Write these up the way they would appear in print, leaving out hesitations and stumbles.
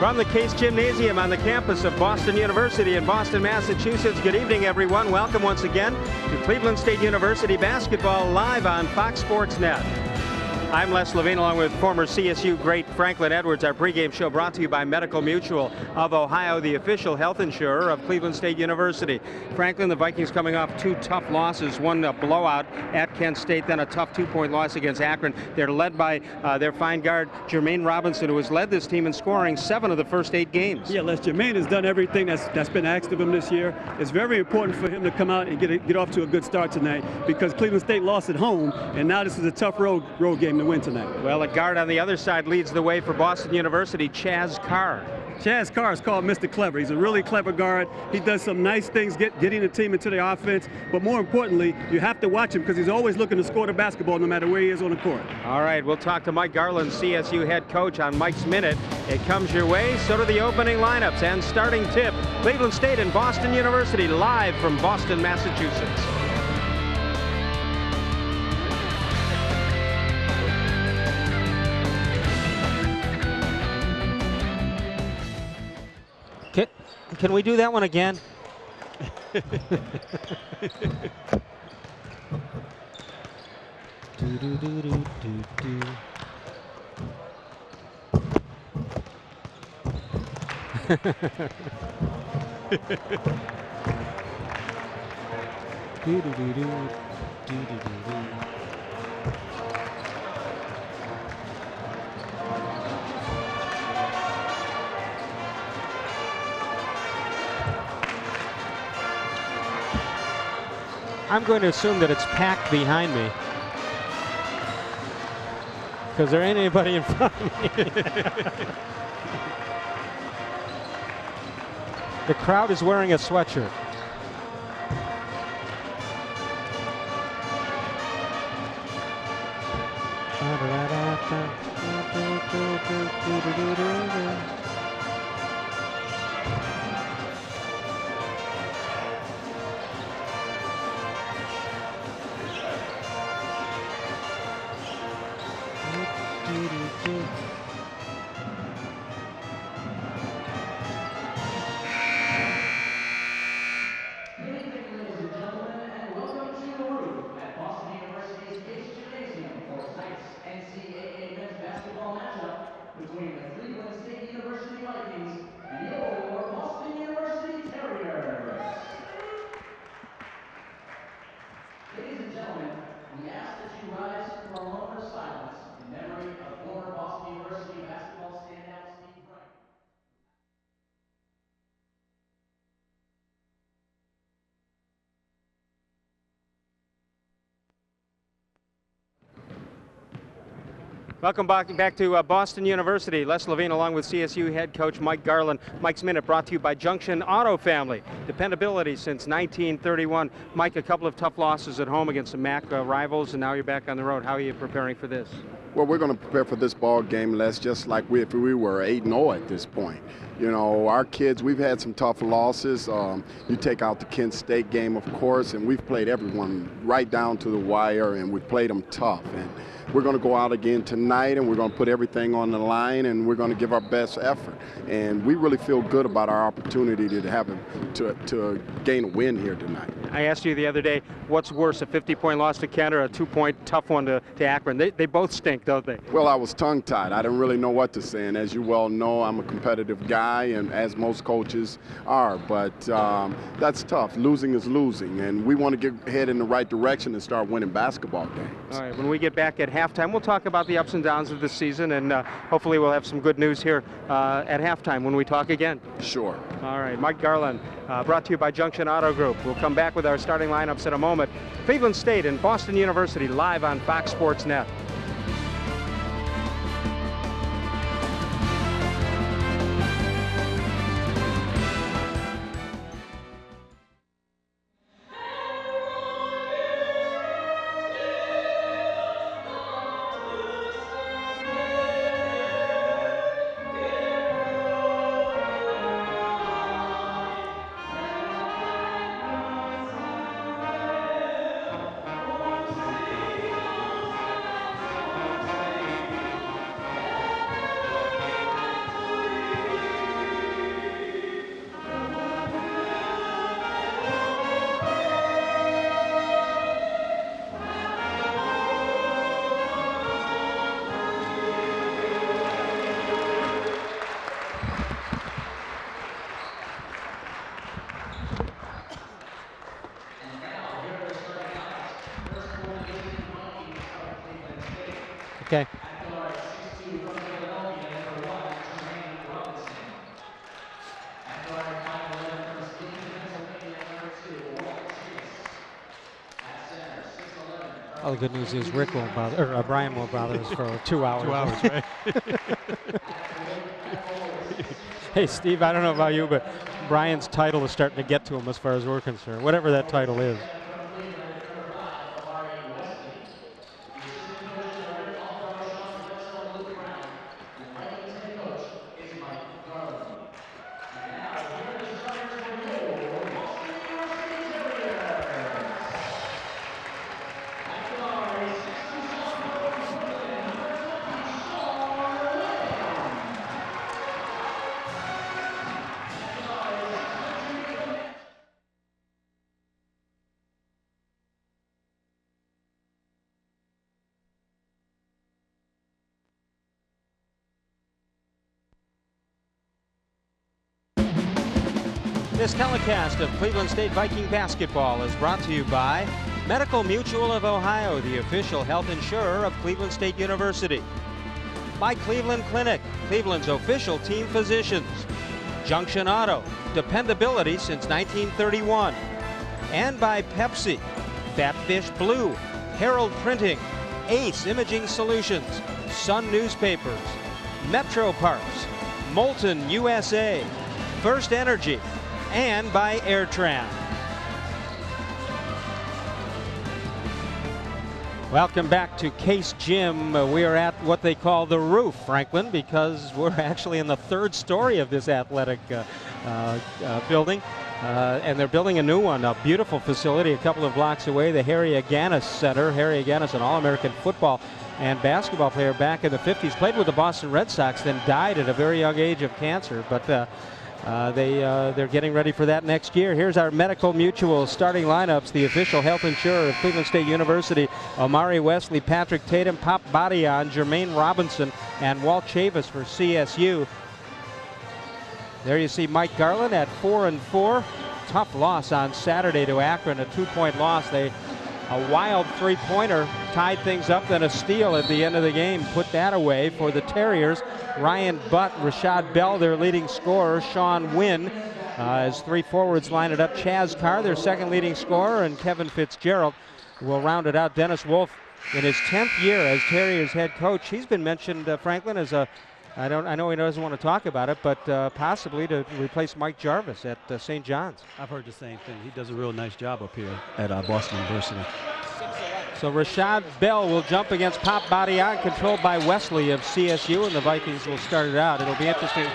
From the Case Gymnasium on the campus of Boston University in Boston, Massachusetts. Good evening, everyone. Welcome once again to Cleveland State University basketball live on Fox Sports Net. I'm Les Levine along with former CSU great Franklin Edwards. Our pregame show brought to you by Medical Mutual of Ohio, the official health insurer of Cleveland State University. Franklin, the Vikings coming off two tough losses, one blowout at Kent State, then a tough 2-point loss against Akron. They're led by their fine guard, Jermaine Robinson, who has led this team in scoring 7 of the first 8 games. Yeah, Les, Jermaine has done everything that's been asked of him this year. It's very important for him to come out and get off to a good start tonight because Cleveland State lost at home, and now this is a tough road game to win tonight. Well, a guard on the other side leads the way for Boston University, Chaz Carr. Chaz Carr is called Mr. Clever. He's a really clever guard. He does some nice things, getting the team into the offense. But more importantly, you have to watch him because he's always looking to score the basketball no matter where he is on the court. All right, we'll talk to Mike Garland, CSU head coach, on Mike's Minute. It comes your way. So do the opening lineups and starting tip. Cleveland State and Boston University live from Boston, Massachusetts. Can we do that one again? I'm going to assume that it's packed behind me because there ain't anybody in front of me. The crowd is wearing a sweatshirt. Between the Cleveland State University Vikings and your Boston University Terriers. Ladies and gentlemen, we ask that you rise for a moment of silence in memory of former Boston University basketball standout Steve Wright. Welcome back to Boston University. Les Levine along with CSU head coach Mike Garland. Mike's Minute brought to you by Junction Auto Family. Dependability since 1931. Mike, a couple of tough losses at home against some MAC rivals, and now you're back on the road. How are you preparing for this? Well, we're going to prepare for this ball game, Les, just like if we were 8-0 at this point. You know, our kids, we've had some tough losses. You take out the Kent State game, of course, and we've played everyone right down to the wire, and we've played them tough. And we're going to go out again tonight, and we're going to put everything on the line, and we're going to give our best effort. And we really feel good about our opportunity to gain a win here tonight. I asked you the other day, what's worse, a 50-point loss to Kent or a 2-point tough one to Akron? They both stink, don't they? Well, I was tongue-tied. I didn't really know what to say. And as you well know, I'm a competitive guy, and as most coaches are. But that's tough. Losing is losing. And we want to head in the right direction and start winning basketball games. All right, when we get back at halftime, we'll talk about the ups and downs of this season, and hopefully we'll have some good news here at halftime when we talk again. Sure. All right, Mike Garland, brought to you by Junction Auto Group. We'll come back with our starting lineups in a moment. Cleveland State and Boston University live on Fox Sports Net. All the good news is Rick won't bother, or Brian won't bother us for 2 hours. 2 hours, right? Hey, Steve, I don't know about you, but Brian's title is starting to get to him as far as we're concerned, whatever that title is. This telecast of Cleveland State Viking basketball is brought to you by Medical Mutual of Ohio, the official health insurer of Cleveland State University. By Cleveland Clinic, Cleveland's official team physicians. Junction Auto, dependability since 1931. And by Pepsi, Fatfish Blue, Herald Printing, Ace Imaging Solutions, Sun Newspapers, Metro Parks, Molten USA, First Energy, and by AirTran. Welcome back to Case Gym. We are at what they call the roof, Franklin, because we're actually in the third story of this athletic building. And they're building a new one, a beautiful facility a couple of blocks away, the Harry Aganis Center. Harry Aganis, an All-American football and basketball player back in the 50s, played with the Boston Red Sox, then died at a very young age of cancer. But they're getting ready for that next year. Here's our Medical Mutual starting lineups. The official health insurer of Cleveland State University: Omari Wesley, Patrick Tatum, Pop Badian, Jermaine Robinson, and Walt Chavis for CSU. There you see Mike Garland at 4-4. Tough loss on Saturday to Akron, a 2-point loss. A wild three-pointer tied things up, then a steal at the end of the game put that away for the Terriers. Ryan Butt, Rashad Bell, their leading scorer. Sean Wynn, as three forwards line it up. Chaz Carr, their second leading scorer, and Kevin Fitzgerald will round it out. Dennis Wolf, in his 10th year as Terriers head coach, he's been mentioned, Franklin, as a I know he doesn't want to talk about it, but possibly to replace Mike Jarvis at St. John's. I've heard the same thing. He does a real nice job up here at Boston University. So Rashad Bell will jump against Pop Badian, controlled by Wesley of CSU, and the Vikings will start it out. It'll be interesting.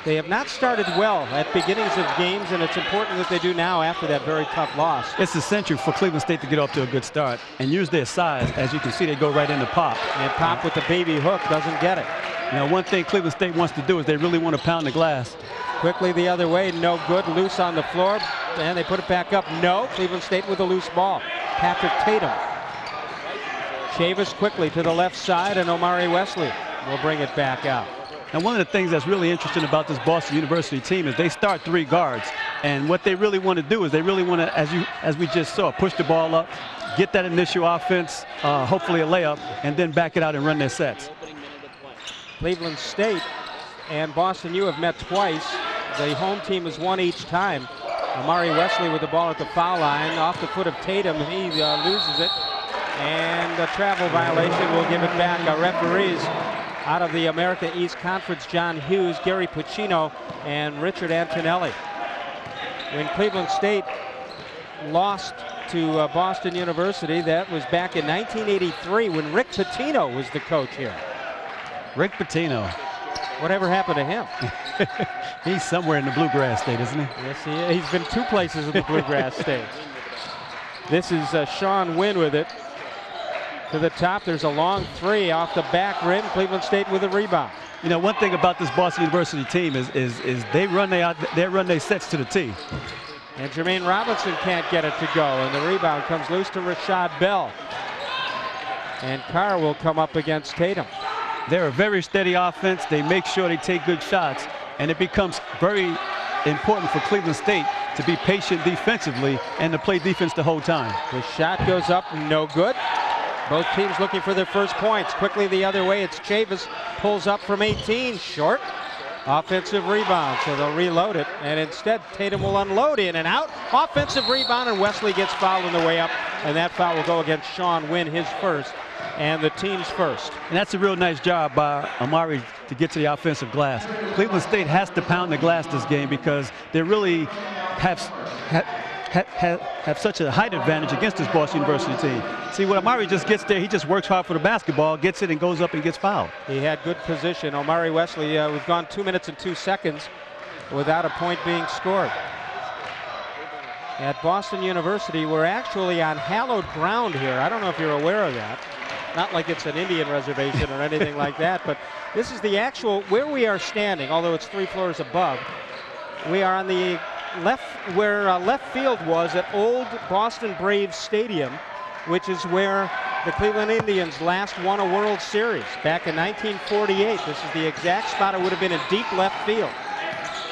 They have not started well at beginnings of games, and it's important that they do now after that very tough loss. It's essential for Cleveland State to get off to a good start and use their size. As you can see, they go right into Pop. And Pop with the baby hook doesn't get it. Now, one thing Cleveland State wants to do is they really want to pound the glass. Quickly the other way, no good, loose on the floor, and they put it back up. No, Cleveland State with a loose ball. Patrick Tatum. Chavis quickly to the left side, and Omari Wesley will bring it back out. Now, one of the things that's really interesting about this Boston University team is they start three guards, and what they really want to do is they really want to, as we just saw, push the ball up, get that initial offense, hopefully a layup, and then back it out and run their sets. Cleveland State and Boston U have met twice. The home team has won each time. Omari Wesley with the ball at the foul line, off the foot of Tatum. He loses it, and a travel violation will give it back. Our referees out of the America East Conference: John Hughes, Gary Puccino, and Richard Antonelli. When Cleveland State lost to Boston University, that was back in 1983 when Rick Pitino was the coach here. Rick Pitino. Whatever happened to him? He's somewhere in the Bluegrass State, isn't he? Yes, he is. He's been two places in the Bluegrass State. This is Sean Wynn with it. To the top, there's a long three off the back rim. Cleveland State with a rebound. You know, one thing about this Boston University team is they run their sets to the tee. And Jermaine Robinson can't get it to go, and the rebound comes loose to Rashad Bell. And Carr will come up against Tatum. They're a very steady offense. They make sure they take good shots, and it becomes very important for Cleveland State to be patient defensively and to play defense the whole time. The shot goes up, no good. Both teams looking for their first points. Quickly the other way, it's Chavis, pulls up from 18, short. Offensive rebound, so they'll reload it, and instead Tatum will unload in and out. Offensive rebound, and Wesley gets fouled on the way up, and that foul will go against Sean Wynn, his first, and the team's first. And that's a real nice job by Amari to get to the offensive glass. Cleveland State has to pound the glass this game because they really have such a height advantage against this Boston University team. See, when Amari just gets there, he just works hard for the basketball, gets it, and goes up and gets fouled. He had good position. Omari Wesley, we've gone 2 minutes and 2 seconds without a point being scored. At Boston University, we're actually on hallowed ground here. I don't know if you're aware of that. Not like it's an Indian reservation or anything like that, but this is the actual, where we are standing, although it's 3 floors above. We are on the left, where left field was at old Boston Braves Stadium, which is where the Cleveland Indians last won a World Series back in 1948. This is the exact spot it would have been in deep left field.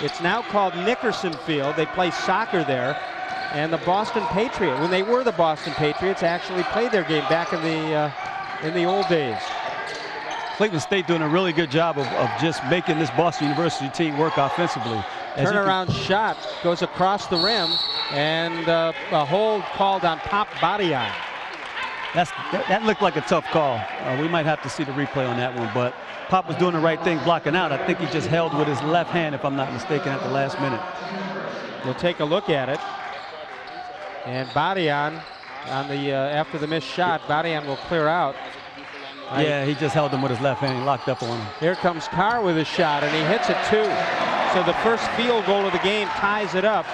It's now called Nickerson Field. They play soccer there. And the Boston Patriots, when they were the Boston Patriots, actually played their game back in the old days. Cleveland State doing a really good job of just making this Boston University team work offensively. Turnaround shot goes across the rim, and a hold called on Pop Badian. That looked like a tough call. We might have to see the replay on that one, but Pop was doing the right thing blocking out. I think he just held with his left hand, if I'm not mistaken, at the last minute. We'll take a look at it. And Badian, on the after the missed shot, Badian will clear out. Yeah, he just held him with his left hand. He locked up on him. Here comes Carr with a shot, and he hits it too. So the first field goal of the game ties it up.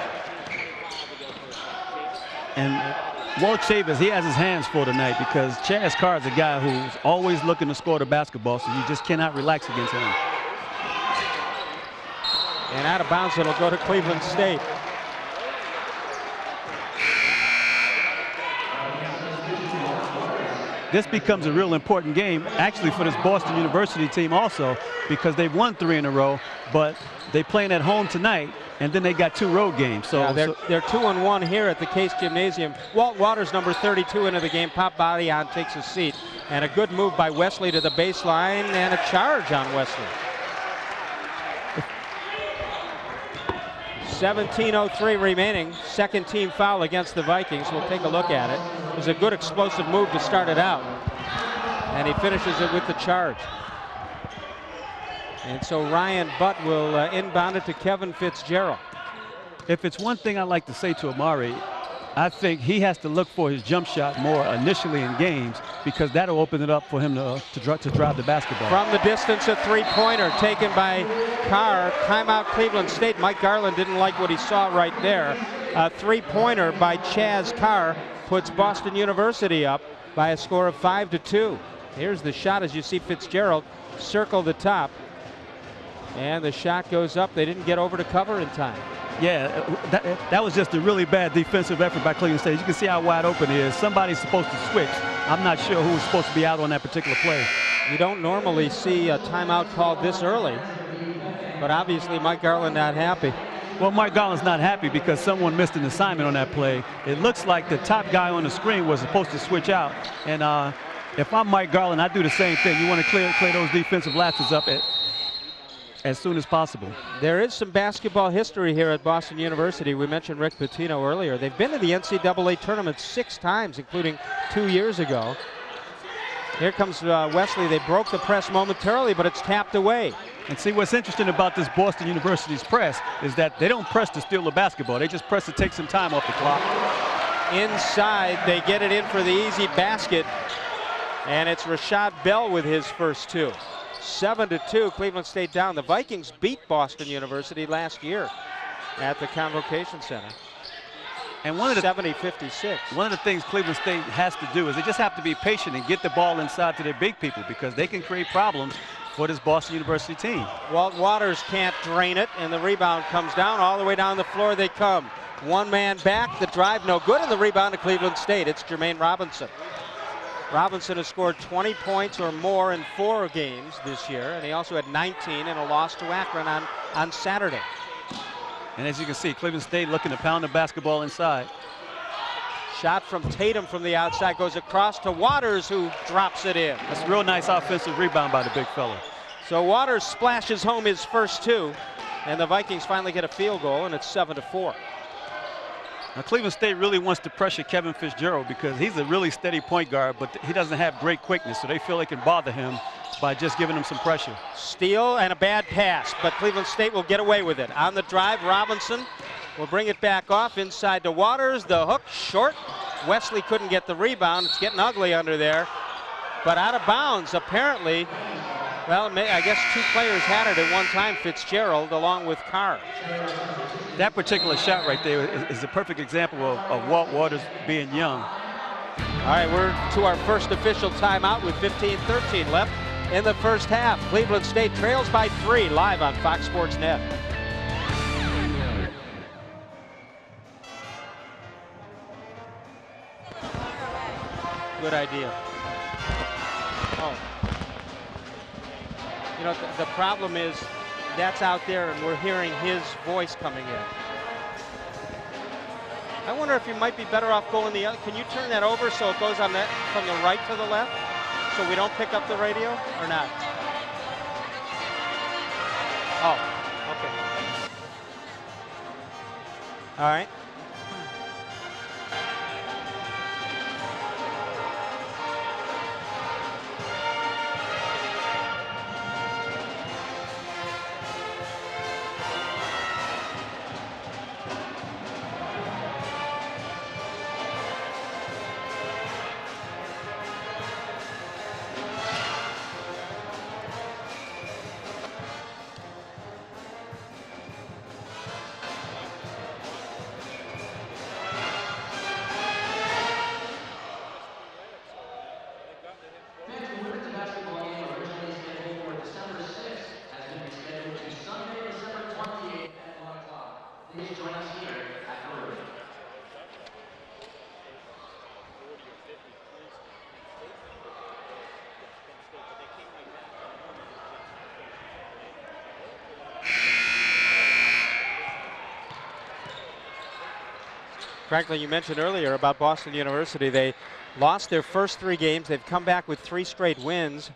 And Walt Chavis, he has his hands full tonight because Chaz Carr is a guy who's always looking to score the basketball, so you just cannot relax against him. And out of bounds, it'll go to Cleveland State. This becomes a real important game, actually, for this Boston University team also, because they've won 3 in a row, but they're playing at home tonight, and then they got 2 road games. So yeah, they're 2-1 here at the Case Gymnasium. Walt Waters, number 32, into the game. Pop Badian takes a seat, and a good move by Wesley to the baseline, and a charge on Wesley. 17:03 remaining. Second team foul against the Vikings. We'll take a look at it. It was a good explosive move to start it out. And he finishes it with the charge. And so Ryan Butt will inbound it to Kevin Fitzgerald. If it's one thing I like to say to Amari, I think he has to look for his jump shot more initially in games because that'll open it up for him to drive the basketball. From the distance, a three-pointer taken by Carr. Timeout Cleveland State. Mike Garland didn't like what he saw right there. A three-pointer by Chaz Carr puts Boston University up by a score of 5-2. Here's the shot as you see Fitzgerald circle the top. And the shot goes up. They didn't get over to cover in time. Yeah, that was just a really bad defensive effort by Cleveland State. You can see how wide open he is. Somebody's supposed to switch. I'm not sure who was supposed to be out on that particular play. You don't normally see a timeout called this early, but obviously Mike Garland not happy. Well, Mike Garland's not happy because someone missed an assignment on that play. It looks like the top guy on the screen was supposed to switch out. And if I'm Mike Garland, I do the same thing. You want to clear those defensive lapses up as soon as possible. There is some basketball history here at Boston University. We mentioned Rick Pitino earlier. They've been to the NCAA tournament 6 times, including 2 years ago. Here comes Wesley. They broke the press momentarily, but it's tapped away. And see, what's interesting about this Boston University's press is that they don't press to steal the basketball. They just press to take some time off the clock. Inside, they get it in for the easy basket. And it's Rashad Bell with his first 2. 7-2, Cleveland State down. The Vikings beat Boston University last year at the Convocation Center. And 70-56. One of the things Cleveland State has to do is they just have to be patient and get the ball inside to their big people because they can create problems for this Boston University team. Walt Waters can't drain it, and the rebound comes down. All the way down the floor they come. One man back, the drive no good, and the rebound to Cleveland State. It's Jermaine Robinson. Robinson has scored 20 points or more in 4 games this year, and he also had 19 in a loss to Akron on Saturday. And as you can see, Cleveland State looking to pound the basketball inside. Shot from Tatum from the outside goes across to Waters, who drops it in. That's a real nice offensive rebound by the big fella. So Waters splashes home his first two, and the Vikings finally get a field goal, and it's 7-4. Now, Cleveland State really wants to pressure Kevin Fitzgerald because he's a really steady point guard, but he doesn't have great quickness, so they feel they can bother him by just giving him some pressure. Steal and a bad pass, but Cleveland State will get away with it. On the drive, Robinson will bring it back off inside to Waters. The hook short. Wesley couldn't get the rebound. It's getting ugly under there, but out of bounds apparently. Well, I guess two players had it at one time, Fitzgerald along with Carr. That particular shot right there is a perfect example of Walt Waters being young. All right, we're to our first official timeout with 15:13 left in the first half. Cleveland State trails by 3 live on Fox Sports Net. Good idea. Oh. You know, the problem is that's out there and we're hearing his voice coming in. I wonder if you might be better off going the other. Can you turn that over so it goes on that from the right to the left so we don't pick up the radio or not? Oh, okay. All right. Franklin, you mentioned earlier about Boston University. They lost their first 3 games. They've come back with 3 straight wins,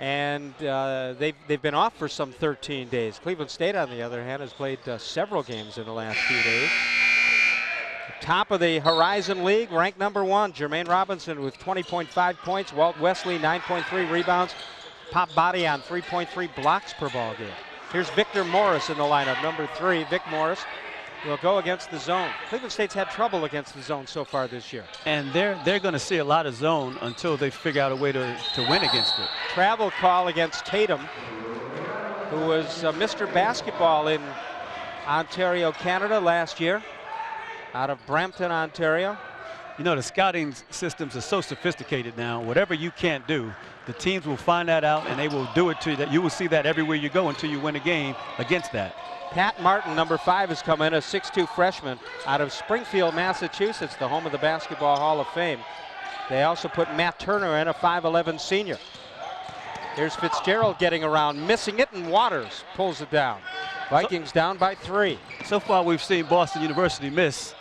and they've been off for some 13 days. Cleveland State, on the other hand, has played several games in the last few days. Top of the Horizon League, ranked number 1, Jermaine Robinson with 20.5 points. Walt Wesley, 9.3 rebounds. Pop body on 3.3 blocks per ball game. Here's Victor Morris in the lineup, number 3. Vic Morris will go against the zone. Cleveland State's had trouble against the zone so far this year. And they're going to see a lot of zone until they figure out a way to win against it. Travel call against Tatum, who was Mr. Basketball in Ontario, Canada last year, out of Brampton, Ontario. You know, the scouting systems are so sophisticated now. Whatever you can't do, the teams will find that out and they will do it to you. That you will see that everywhere you go until you win a game against that. Pat Martin, number 5, has come in, a 6'2" freshman out of Springfield, Massachusetts, the home of the Basketball Hall of Fame. They also put Matt Turner in, a 5'11" senior. Here's Fitzgerald getting around, missing it, and Waters pulls it down. Vikings down by 3. So far we've seen Boston University miss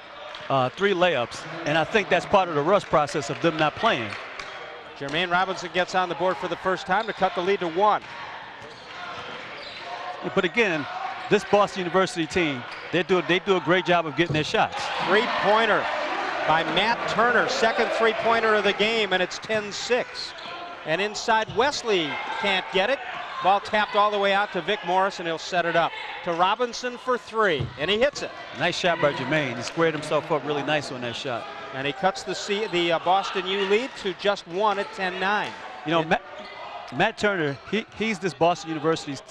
3 layups, and I think that's part of the rust process of them not playing. Jermaine Robinson gets on the board for the first time to cut the lead to 1. But again, this Boston University team, they do a great job of getting their shots. 3-pointer by Matt Turner, second 3-pointer of the game, and it's 10-6. And inside, Wesley can't get it. Ball tapped all the way out to Vic Morris, and he'll set it up to Robinson for 3, and he hits it. Nice shot by Jermaine. He squared himself up really nice on that shot. And he cuts the Boston U lead to just 1 at 10-9. You know, Matt Turner, he's this Boston University's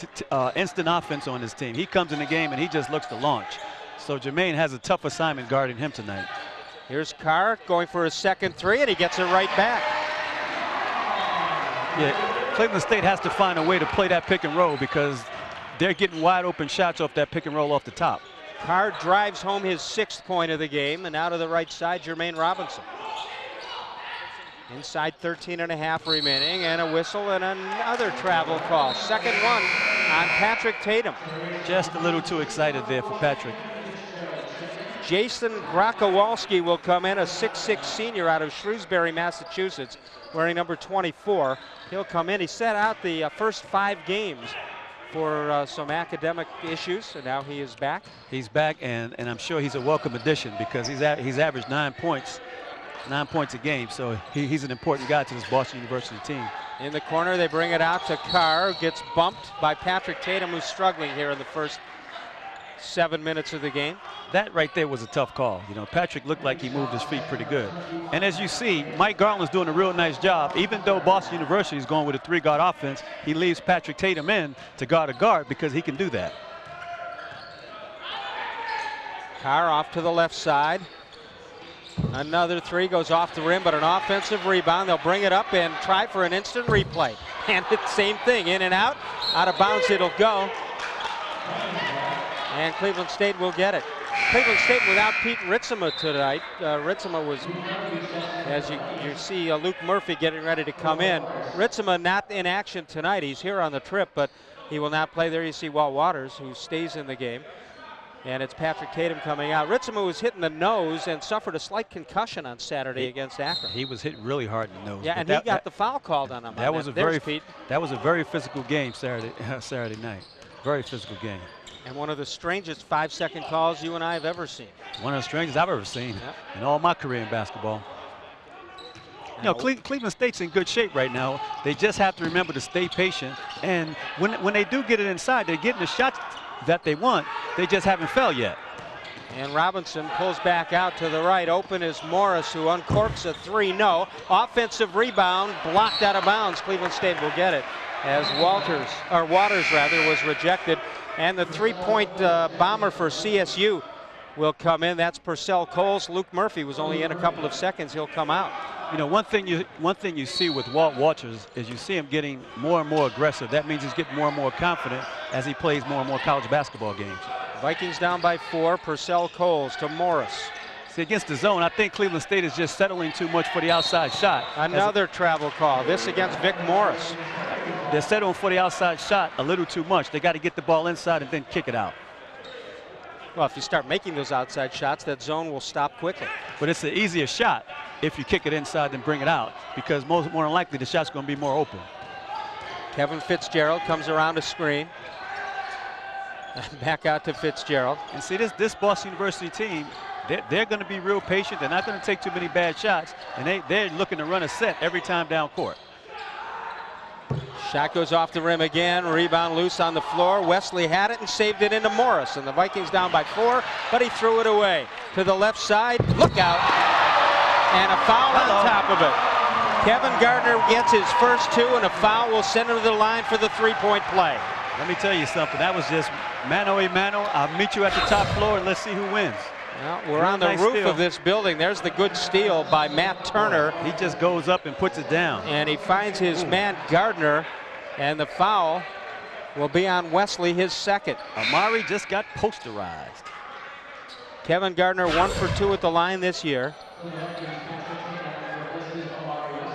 instant offense on his team. He comes in the game and he just looks to launch. So Jermaine has a tough assignment guarding him tonight. Here's Carr going for his second 3, and he gets it right back. Yeah, Cleveland State has to find a way to play that pick and roll because they're getting wide open shots off that pick and roll off the top. Carr drives home his 6th point of the game, and out of the right side, Jermaine Robinson. Inside 13.5 remaining, and a whistle and another travel call. Second one on Patrick Tatum. Just a little too excited there for Patrick. Jason Grakowalski will come in, a 6'6" senior out of Shrewsbury, Massachusetts, wearing number 24. He'll come in. He set out the first 5 games for some academic issues, and now he is back. He's back, and I'm sure he's a welcome addition because he's averaged 9 points a game, so he's an important guy to this Boston University team. In the corner, they bring it out to Carr, gets bumped by Patrick Tatum, who's struggling here in the first 7 minutes of the game. That right there was a tough call. You know, Patrick looked like he moved his feet pretty good. And as you see, Mike Garland's doing a real nice job. Even though Boston University is going with a 3-guard offense, he leaves Patrick Tatum in to guard a guard because he can do that. Carr off to the left side. Another 3 goes off the rim, but an offensive rebound. They'll bring it up and try for an instant replay. And it's the same thing, in and out of bounds it'll go. And Cleveland State will get it. Cleveland State without Pete Ritzema tonight. Ritzema was, as you see Luke Murphy getting ready to come in. Ritzema not in action tonight. He's here on the trip, but he will not play. There you see Walt Waters, who stays in the game. And it's Patrick Tatum coming out. Ritzema was hit in the nose and suffered a slight concussion on Saturday against Akron. He was hit really hard in the nose. Yeah, and he got the foul called on him. That was a very physical game Saturday night. Very physical game. And one of the strangest 5-second calls you and I have ever seen. One of the strangest I've ever seen in all my career in basketball. You know, Cleveland State's in good shape right now. They just have to remember to stay patient. And when they do get it inside, they're getting the shots that they want. They just haven't fell yet. And Robinson pulls back out to the right. Open is Morris, who uncorks a 3. No. Offensive rebound, blocked out of bounds. Cleveland State will get it as Waters was rejected. And the 3-point bomber for CSU will come in. That's Purcell Coles. Luke Murphy was only in a couple of seconds. He'll come out. You know, one thing you see with Walt Waters is you see him getting more and more aggressive. That means he's getting more and more confident as he plays more and more college basketball games. Vikings down by 4. Purcell Coles to Morris. See, against the zone, I think Cleveland State is just settling too much for the outside shot. Another travel call. This against Vic Morris. They're settling for the outside shot a little too much. They got to get the ball inside and then kick it out. Well, if you start making those outside shots, that zone will stop quickly. But it's an easier shot if you kick it inside than bring it out, because more than likely the shot's going to be more open. Kevin Fitzgerald comes around a screen. Back out to Fitzgerald. And see, this Boston University team, they're going to be real patient. They're not going to take too many bad shots, and they're looking to run a set every time down court. Shot goes off the rim again. Rebound loose on the floor. Wesley had it and saved it into Morris. And the Vikings down by 4, but he threw it away. To the left side. Look out. And a foul on top of it. Kevin Gardner gets his first 2, and a foul will send him to the line for the 3-point play. Let me tell you something. That was just mano a mano. I'll meet you at the top floor, and let's see who wins. Well, we're on the roof of this building. There's the good steal by Matt Turner. He just goes up and puts it down. And he finds his man Gardner, and the foul will be on Wesley, his second. Amari just got posterized. Kevin Gardner 1 for 2 at the line this year.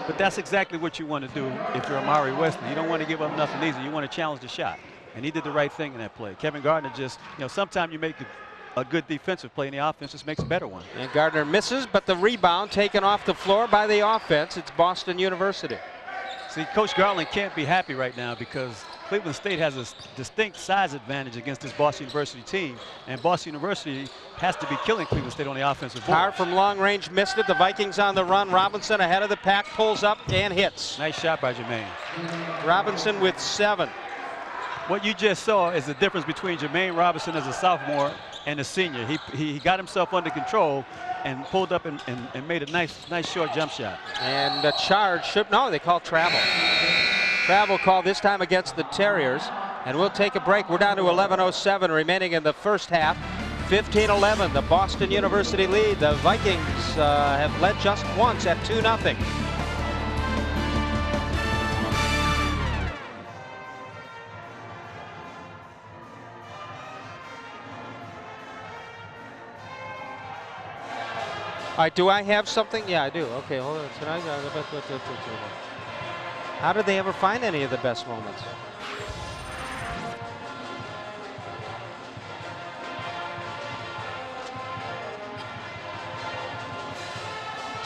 But that's exactly what you want to do if you're Amari Wesley. You don't want to give up nothing easy. You want to challenge the shot. And he did the right thing in that play. Kevin Gardner just, you know, sometimes you make a good defensive play, and the offense just makes a better one. And Gardner misses, but the rebound taken off the floor by the offense. It's Boston University. See, Coach Garland can't be happy right now because Cleveland State has a distinct size advantage against this Boston University team, and Boston University has to be killing Cleveland State on the offensive board. Carr from long range missed it. The Vikings on the run. Robinson ahead of the pack, pulls up and hits. Nice shot by Jermaine. Robinson with 7. What you just saw is the difference between Jermaine Robinson as a sophomore and a senior. He got himself under control and pulled up and made a nice short jump shot. And the charge they call travel. Travel call this time against the Terriers. And we'll take a break. We're down to 11:07 remaining in the first half. 15-11, the Boston University lead. The Vikings have led just once at 2-0. All right, do I have something? Yeah, I do. Okay, hold on. How did they ever find any of the best moments?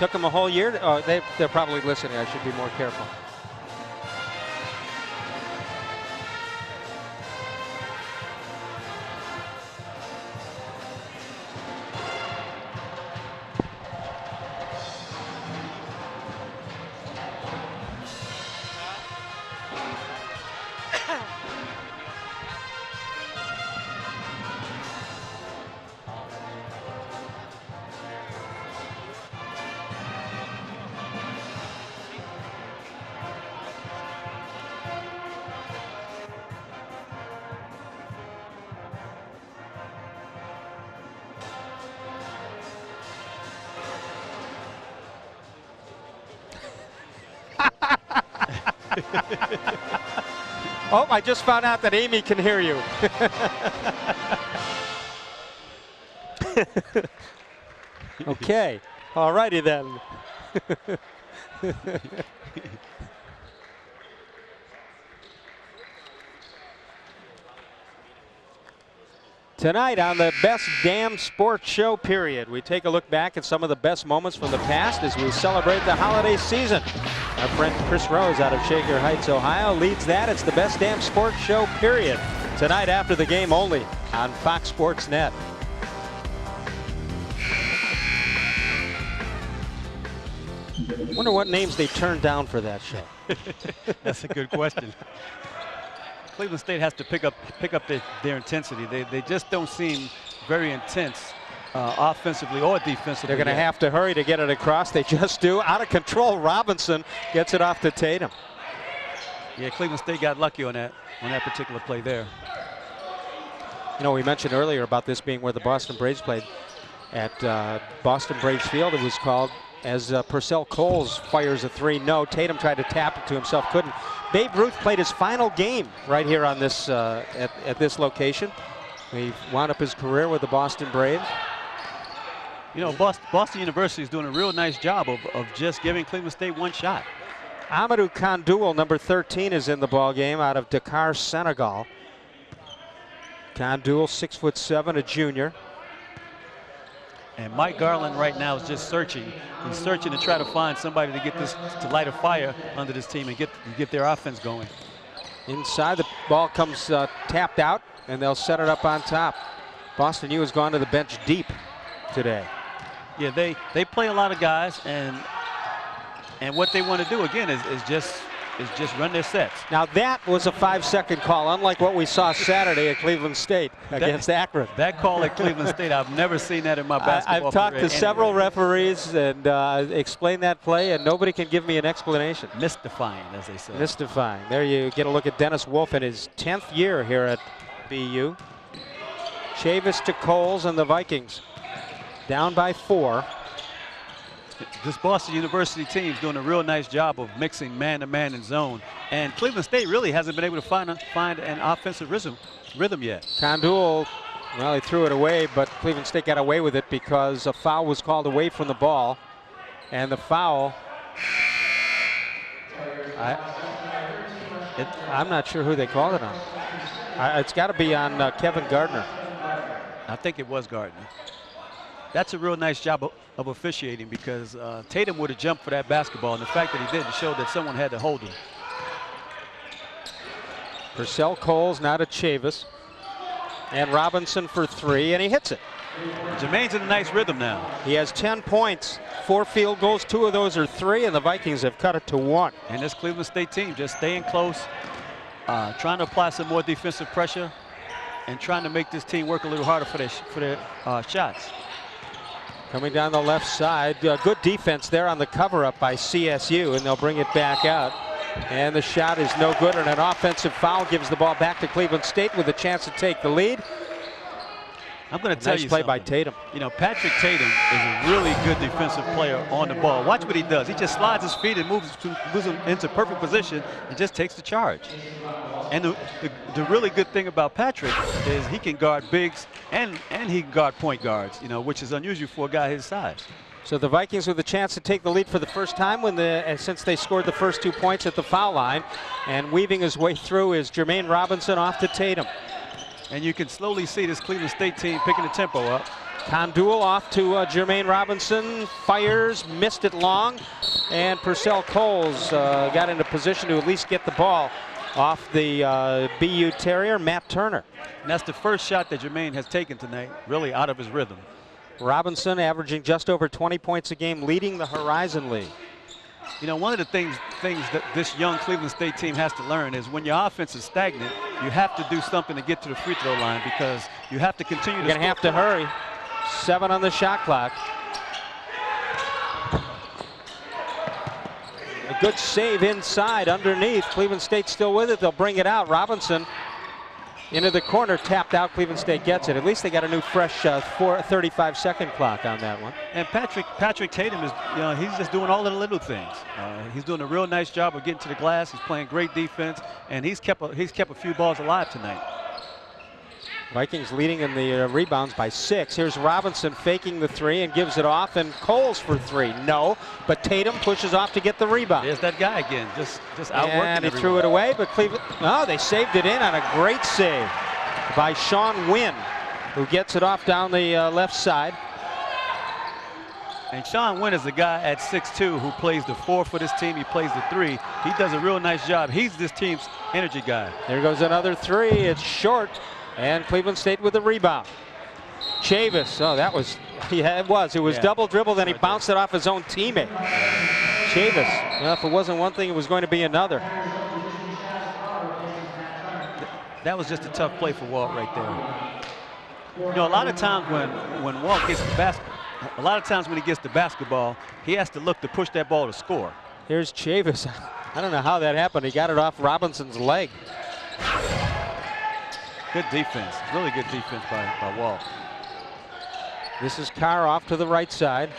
Took them a whole year. Oh, they're probably listening. I should be more careful. Oh, I just found out that Amy can hear you. Okay. All righty then. Tonight on the Best Damn Sports Show period, we take a look back at some of the best moments from the past as we celebrate the holiday season. Our friend Chris Rose out of Shaker Heights, Ohio leads that. It's the Best Damn Sports Show period. Tonight after the game only on Fox Sports Net. Wonder what names they turned down for that show. That's a good question. Cleveland State has to pick up their intensity. They just don't seem very intense offensively or defensively. They're going to have to hurry to get it across. They just do. Out of control, Robinson gets it off to Tatum. Yeah, Cleveland State got lucky on that particular play there. You know, we mentioned earlier about this being where the Boston Braves played at Boston Braves Field. It was called as Purcell Coles fires a three. No, Tatum tried to tap it to himself, couldn't. Babe Ruth played his final game right here on this at this location. He wound up his career with the Boston Braves. You know, Boston University is doing a real nice job of just giving Cleveland State one shot. Amadou Kondoul, number 13, is in the ball game out of Dakar, Senegal. Kondoul, 6'7", a junior. And Mike Garland right now is just searching. He's searching to try to find somebody to light a fire under this team and get their offense going. Inside, the ball comes tapped out, and they'll set it up on top. Boston U has gone to the bench deep today. Yeah, they play a lot of guys, and what they want to do again is just run their sets. Now that was a 5-second call, unlike what we saw Saturday at Cleveland State against Akron. That call at Cleveland State, I've never seen that in my basketball I've talked to career several anywhere. referees and explained that play, and nobody can give me an explanation. Mystifying, as they say. Mystifying. There you get a look at Dennis Wolf in his 10th year here at BU. Chavis to Coles and the Vikings down by 4. This Boston University team is doing a real nice job of mixing man-to-man and zone. And Cleveland State really hasn't been able to find an offensive rhythm yet. Kondoul, well, he threw it away, but Cleveland State got away with it because a foul was called away from the ball. And the foul, I'm not sure who they called it on. It's got to be on Kevin Gardner. I think it was Gardner. That's a real nice job of officiating, because Tatum would have jumped for that basketball, and the fact that he didn't showed that someone had to hold him. Purcell Coles now to Chavis. And Robinson for 3, and he hits it. Jermaine's in a nice rhythm now. He has 10 points, 4 field goals, 2 of those are 3, and the Vikings have cut it to 1. And this Cleveland State team just staying close, trying to apply some more defensive pressure, and trying to make this team work a little harder for their shots. Coming down the left side, good defense there on the cover-up by CSU, and they'll bring it back out. And the shot is no good, and an offensive foul gives the ball back to Cleveland State with a chance to take the lead. I'm going to tell you play something. by Tatum. You know, Patrick Tatum is a really good defensive player on the ball. Watch what he does. He just slides his feet and moves him into perfect position and just takes the charge. And the really good thing about Patrick is he can guard bigs and he can guard point guards, you know, which is unusual for a guy his size. So the Vikings with a chance to take the lead for the first time since they scored the first 2 points at the foul line. And weaving his way through is Jermaine Robinson off to Tatum. And you can slowly see this Cleveland State team picking the tempo up. Condul off to Jermaine Robinson, fires, missed it long, and Purcell Coles got into position to at least get the ball off the BU Terrier, Matt Turner. And that's the first shot that Jermaine has taken tonight, really out of his rhythm. Robinson averaging just over 20 points a game, leading the Horizon League. You know, one of the things that this young Cleveland State team has to learn is when your offense is stagnant, you have to do something to get to the free throw line because you have to continue to. You're gonna have to hurry. 7 on the shot clock. A good save inside, underneath. Cleveland State still with it. They'll bring it out. Robinson into the corner, tapped out. Cleveland State gets it. At least they got a new fresh 35-second clock on that one. And Patrick Tatum is, you know, he's just doing all of the little things. He's doing a real nice job of getting to the glass. He's playing great defense, and he's kept a few balls alive tonight. Vikings leading in the rebounds by 6. Here's Robinson faking the 3 and gives it off, and Coles for 3. No, but Tatum pushes off to get the rebound. There's that guy again, just outworking and he everyone. threw it away, but Cleveland, oh, they saved it in on a great save by Sean Wynn, who gets it off down the left side. And Sean Wynn is the guy at 6'2" who plays the 4 for this team. He plays the 3. He does a real nice job. He's this team's energy guy. There goes another 3. It's short. And Cleveland State with the rebound. Chavis, oh, that was, it was double dribble, then he bounced it off his own teammate. Chavis, well, if it wasn't one thing, it was going to be another. That was just a tough play for Walt right there. You know, a lot of times when Walt gets the basketball, when he gets the basketball, he has to look to push that ball to score. Here's Chavis. I don't know how that happened. He got it off Robinson's leg. Good defense, really good defense by Walt. This is Carr off to the right side.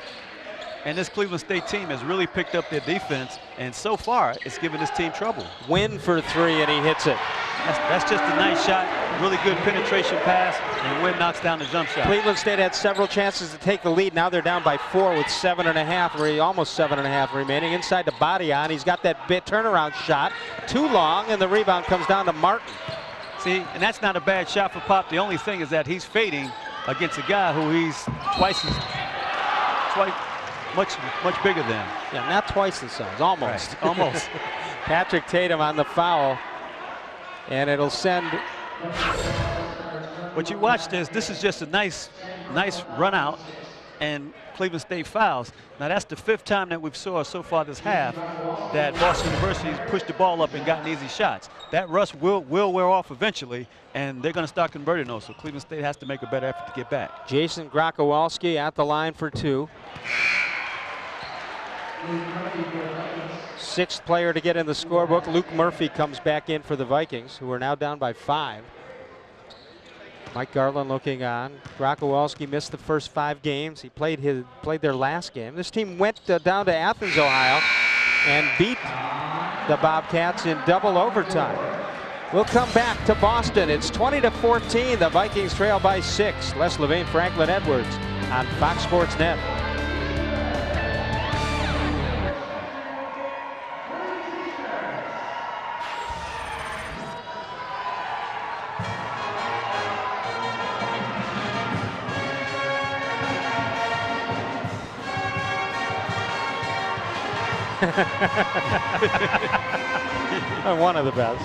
And this Cleveland State team has really picked up their defense, and so far it's given this team trouble. Wynn for 3, and he hits it. That's just a nice shot, really good penetration pass, and Wynn knocks down the jump shot. Cleveland State had several chances to take the lead. Now they're down by 4 with 7.5, almost 7.5 remaining. Inside the body on, he's got that bit turnaround shot. Too long, and the rebound comes down to Martin. See, and that's not a bad shot for Pop. The only thing is that he's fading against a guy who he's much bigger than. Yeah, not twice the size, almost. Right. Almost. Patrick Tatum on the foul, and it'll send. What you watch this is just a nice run out, and Cleveland State fouls. Now that's the 5th time that we've saw so far this half that Boston University has pushed the ball up and gotten easy shots. That rust will wear off eventually, and they're going to start converting those. So Cleveland State has to make a better effort to get back. Jason Grokowalski at the line for 2. 6th player to get in the scorebook. Luke Murphy comes back in for the Vikings, who are now down by 5. Mike Garland looking on. Grokowalski missed the first 5 games. He played their last game. This team went down to Athens, Ohio, and beat the Bobcats in double overtime. We'll come back to Boston. It's 20-14. The Vikings trail by 6. Les Levine, Franklin Edwards on Fox Sports Net. One of the best.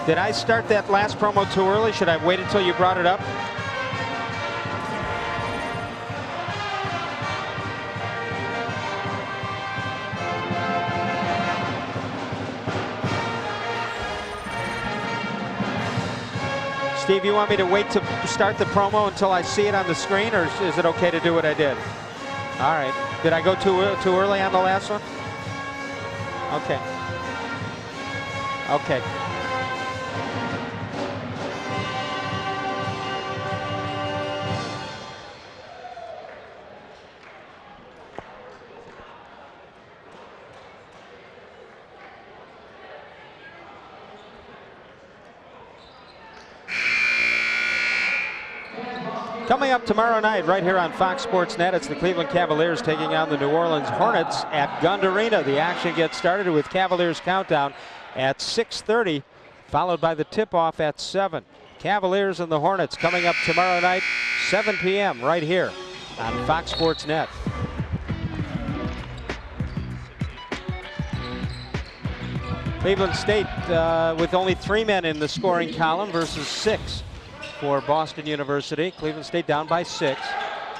Did I start that last promo too early? Should I have waited until you brought it up? Steve, you want me to wait to start the promo until I see it on the screen, or is it okay to do what I did? All right. Did I go too early on the last one? Okay. Okay. Coming up tomorrow night right here on Fox Sports Net, it's the Cleveland Cavaliers taking on the New Orleans Hornets at Gund Arena. The action gets started with Cavaliers countdown at 6:30, followed by the tip-off at 7. Cavaliers and the Hornets coming up tomorrow night, 7 p.m. right here on Fox Sports Net. Cleveland State with only 3 men in the scoring column versus 6 for Boston University. Cleveland State down by 6.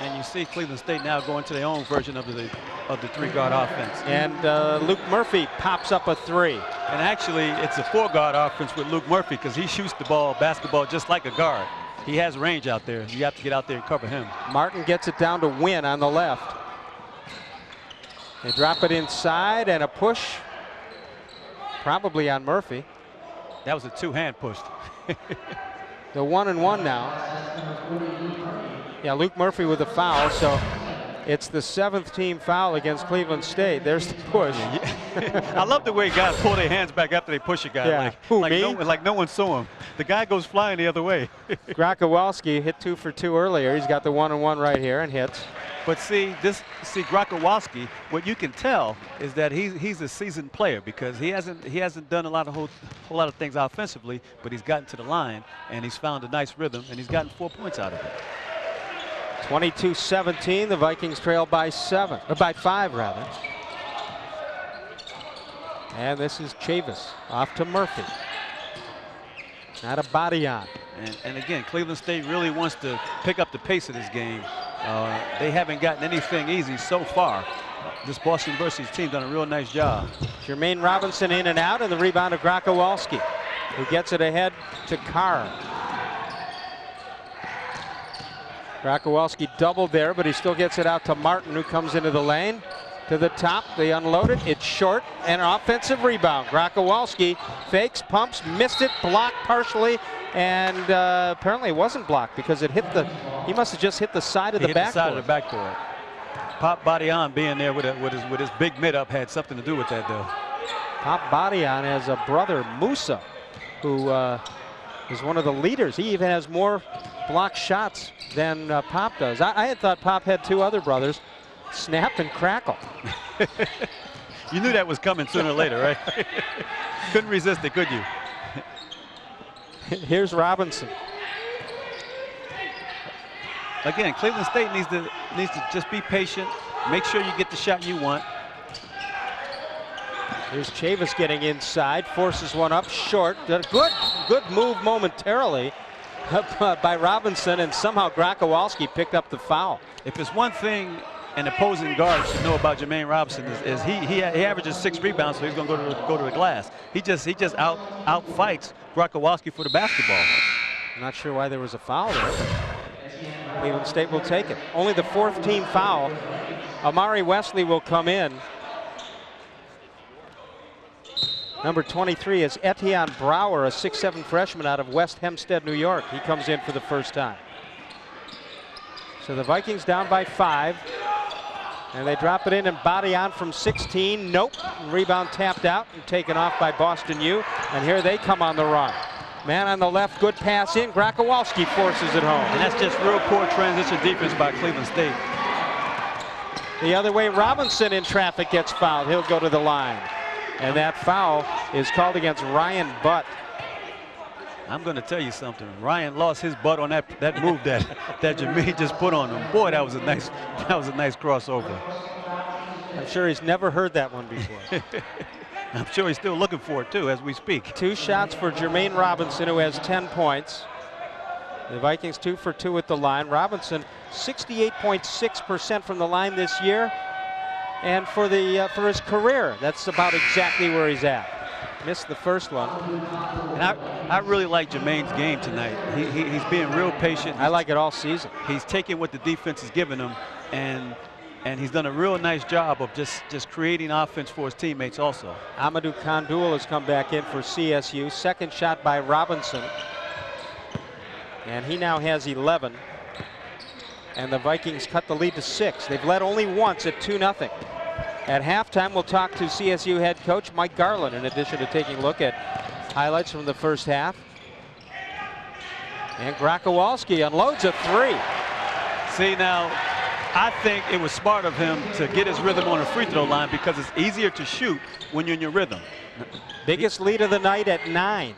And you see Cleveland State now going to their own version of the 3-guard offense. And Luke Murphy pops up a 3. And actually, it's a 4-guard offense with Luke Murphy because he shoots the basketball just like a guard. He has range out there. You have to get out there and cover him. Martin gets it down to Wynn on the left. They drop it inside and a push, probably on Murphy. That was a 2-hand push. The 1-and-1 now. Yeah, Luke Murphy with a foul, so it's the 7th team foul against Cleveland State. There's the push. I love the way guys pull their hands back after they push a guy. Yeah. Like no one saw him. The guy goes flying the other way. Grakowalski hit 2 for 2 earlier. He's got the 1-and-1 right here and hits. But see Grakowalski, what you can tell is that he's a seasoned player because he hasn't done a whole lot of things offensively, but he's gotten to the line and he's found a nice rhythm and he's gotten 4 points out of it. 22-17, the Vikings trail by 5 rather. And this is Chavis off to Murphy. Not a body on. And again, Cleveland State really wants to pick up the pace of this game. They haven't gotten anything easy so far. This Boston University team done a real nice job. Jermaine Robinson in and out, and the rebound of Grakowalski, who gets it ahead to Carr. Grakowalski doubled there, but he still gets it out to Martin, who comes into the lane. To the top, they unload it. It's short, and an offensive rebound. Grakowalski fakes, pumps, missed it, blocked partially, and apparently it wasn't blocked because it hit he must have just hit the side of the backboard. The side of the backboard. Pop Badian being there with his big mid up had something to do with that, though. Pop Badian has a brother, Musa, who is one of the leaders. He even has more blocked shots than Pop does. I had thought Pop had 2 other brothers, Snap and Crackle. You knew that was coming sooner or later, right? Couldn't resist it, could you? Here's Robinson. Again, Cleveland State needs to just be patient. Make sure you get the shot you want. Here's Chavis getting inside, forces one up short. Good move momentarily by Robinson, and somehow Grakowalski picked up the foul. If it's one thing an opposing guard should know about Jermaine Robinson is he averages 6 rebounds, so he's going to go to the glass. He just out fights Grakowalski for the basketball. I'm not sure why there was a foul there, but Cleveland State will take it. Only the 4th team foul. Amari Wesley will come in. Number 23 is Etienne Brower, a 6'7" freshman out of West Hempstead, New York. He comes in for the first time. So the Vikings down by 5. And they drop it in and body on from 16. Nope. Rebound tapped out and taken off by Boston U. And here they come on the run. Man on the left, good pass in. Grakowalski forces it home. And that's just real poor transition defense by Cleveland State. The other way, Robinson in traffic gets fouled. He'll go to the line. And that foul is called against Ryan Butt. I'm going to tell you something. Ryan lost his butt on that move that Jermaine just put on him. Boy, that was a nice crossover. I'm sure he's never heard that one before. I'm sure he's still looking for it too as we speak. 2 shots for Jermaine Robinson, who has 10 points. The Vikings 2 for 2 at the line. Robinson 68.6% from the line this year, and for his career, that's about exactly where he's at. Missed the first one. And I really like Jermaine's game tonight. He's being real patient. I like it all season. He's taking what the defense is giving him, and he's done a real nice job of just creating offense for his teammates also. Amadou Khandoul has come back in for CSU. Second shot by Robinson. And he now has 11. And the Vikings cut the lead to 6. They've led only once at 2-0. At halftime, we'll talk to CSU head coach Mike Garland, in addition to taking a look at highlights from the first half. And Grakowalski unloads a 3. See, now, I think it was smart of him to get his rhythm on a free throw line because it's easier to shoot when you're in your rhythm. Biggest lead of the night at 9.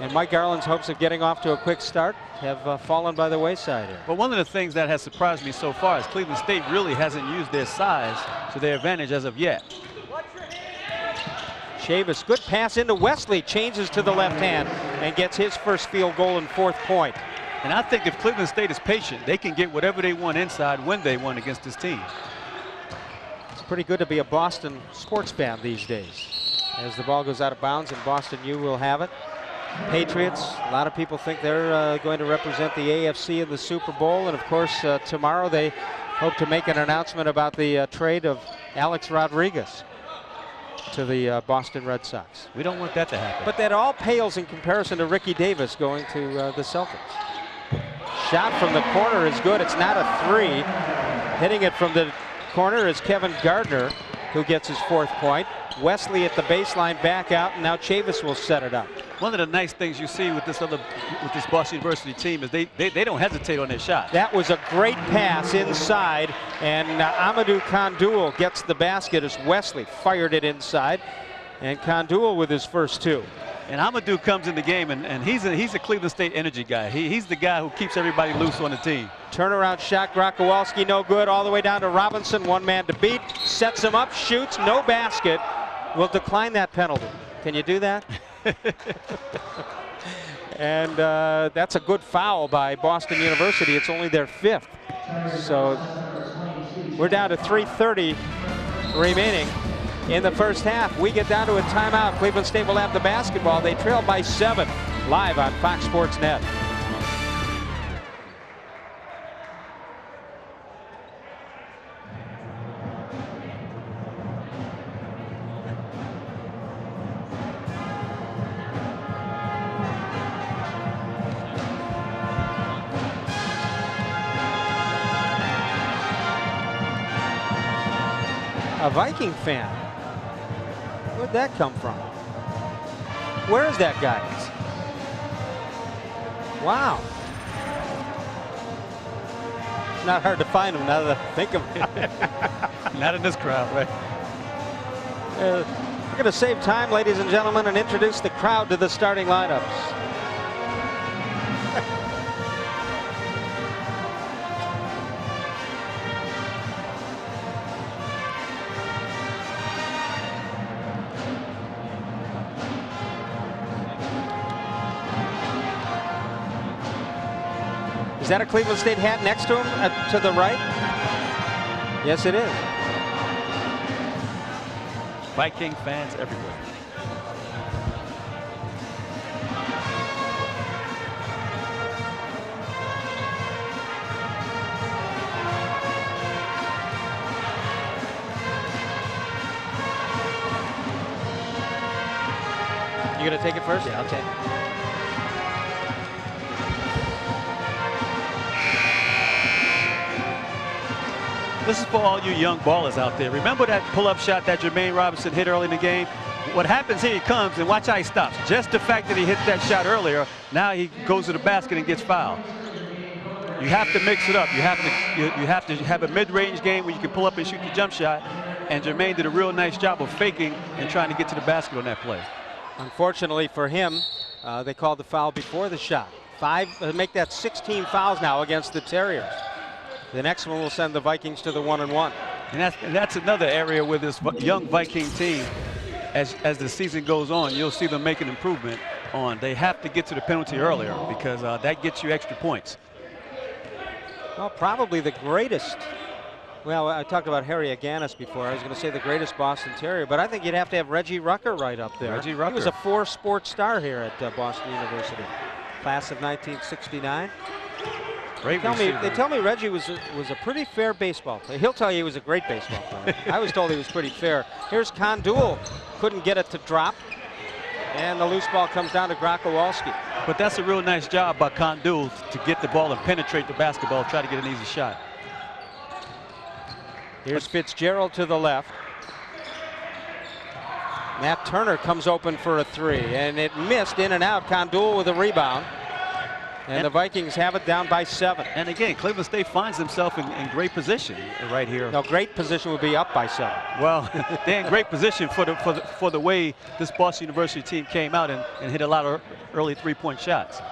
And Mike Garland's hopes of getting off to a quick start have fallen by the wayside here. But one of the things that has surprised me so far is Cleveland State really hasn't used their size to their advantage as of yet. Chavis, good pass into Wesley, changes to the left hand and gets his first field goal and 4th point. And I think if Cleveland State is patient, they can get whatever they want inside when they want against this team. It's pretty good to be a Boston sports fan these days. As the ball goes out of bounds and Boston U will have it. Patriots, a lot of people think they're going to represent the AFC in the Super Bowl. And of course, tomorrow they hope to make an announcement about the trade of Alex Rodriguez to the Boston Red Sox. We don't want that to happen. But that all pales in comparison to Ricky Davis going to the Celtics. Shot from the corner is good. It's not a 3. Hitting it from the corner is Kevin Gardner, who gets his 4th point. Wesley at the baseline, back out, and now Chavis will set it up. One of the nice things you see with this Boston University team is they don't hesitate on their shot. That was a great pass inside, and Amadou Kandul gets the basket as Wesley fired it inside, and Kandul with his first 2. And Amadou comes in the game, and he's a Cleveland State energy guy. He's the guy who keeps everybody loose on the team. Turnaround shot, Grokowalski no good, all the way down to Robinson, 1 man to beat, sets him up, shoots, no basket. Will decline that penalty. Can you do that? And that's a good foul by Boston University. It's only their 5th. So we're down to 3:30 remaining in the first half. We get down to a timeout. Cleveland State will have the basketball. They trail by 7 live on Fox Sports Net. A Viking fan. Where'd that come from? Where is that guy? Wow. It's not hard to find him now that I think of it. Not in this crowd, right? We're going to save time, ladies and gentlemen, and introduce the crowd to the starting lineups. Is that a Cleveland State hat next to him to the right? Yes, it is. Viking fans everywhere. You gonna take it first? Yeah, I'll take it. This is for all you young ballers out there. Remember that pull-up shot that Jermaine Robinson hit early in the game? What happens here, he comes, and watch how he stops. Just the fact that he hit that shot earlier, now he goes to the basket and gets fouled. You have to mix it up. You have to have a mid-range game where you can pull up and shoot the jump shot, and Jermaine did a real nice job of faking and trying to get to the basket on that play. Unfortunately for him, they called the foul before the shot. Make that 16 fouls now against the Terriers. The next one will send the Vikings to the 1-1. And that's another area where this young Viking team, as the season goes on, you'll see them make an improvement on. They have to get to the penalty earlier because that gets you extra points. Well, probably the greatest. Well, I talked about Harry Aganis before. I was going to say the greatest Boston Terrier, but I think you'd have to have Reggie Rucker right up there. Reggie Rucker. He was a 4-sport star here at Boston University. Class of 1969. They tell me Reggie was a pretty fair baseball player. He'll tell you he was a great baseball player. I was told he was pretty fair. Here's Kandul. Couldn't get it to drop. And the loose ball comes down to Grokowalski. But that's a real nice job by Kandul to get the ball and penetrate the basketball, try to get an easy shot. Here's Fitzgerald to the left. Matt Turner comes open for a 3, and it missed in and out. Kandul with a rebound. And the Vikings have it down by 7. And again, Cleveland State finds himself in great position right here. No, great position would be up by 7. Well, they're in great position for the way this Boston University team came out and hit a lot of early three-point shots.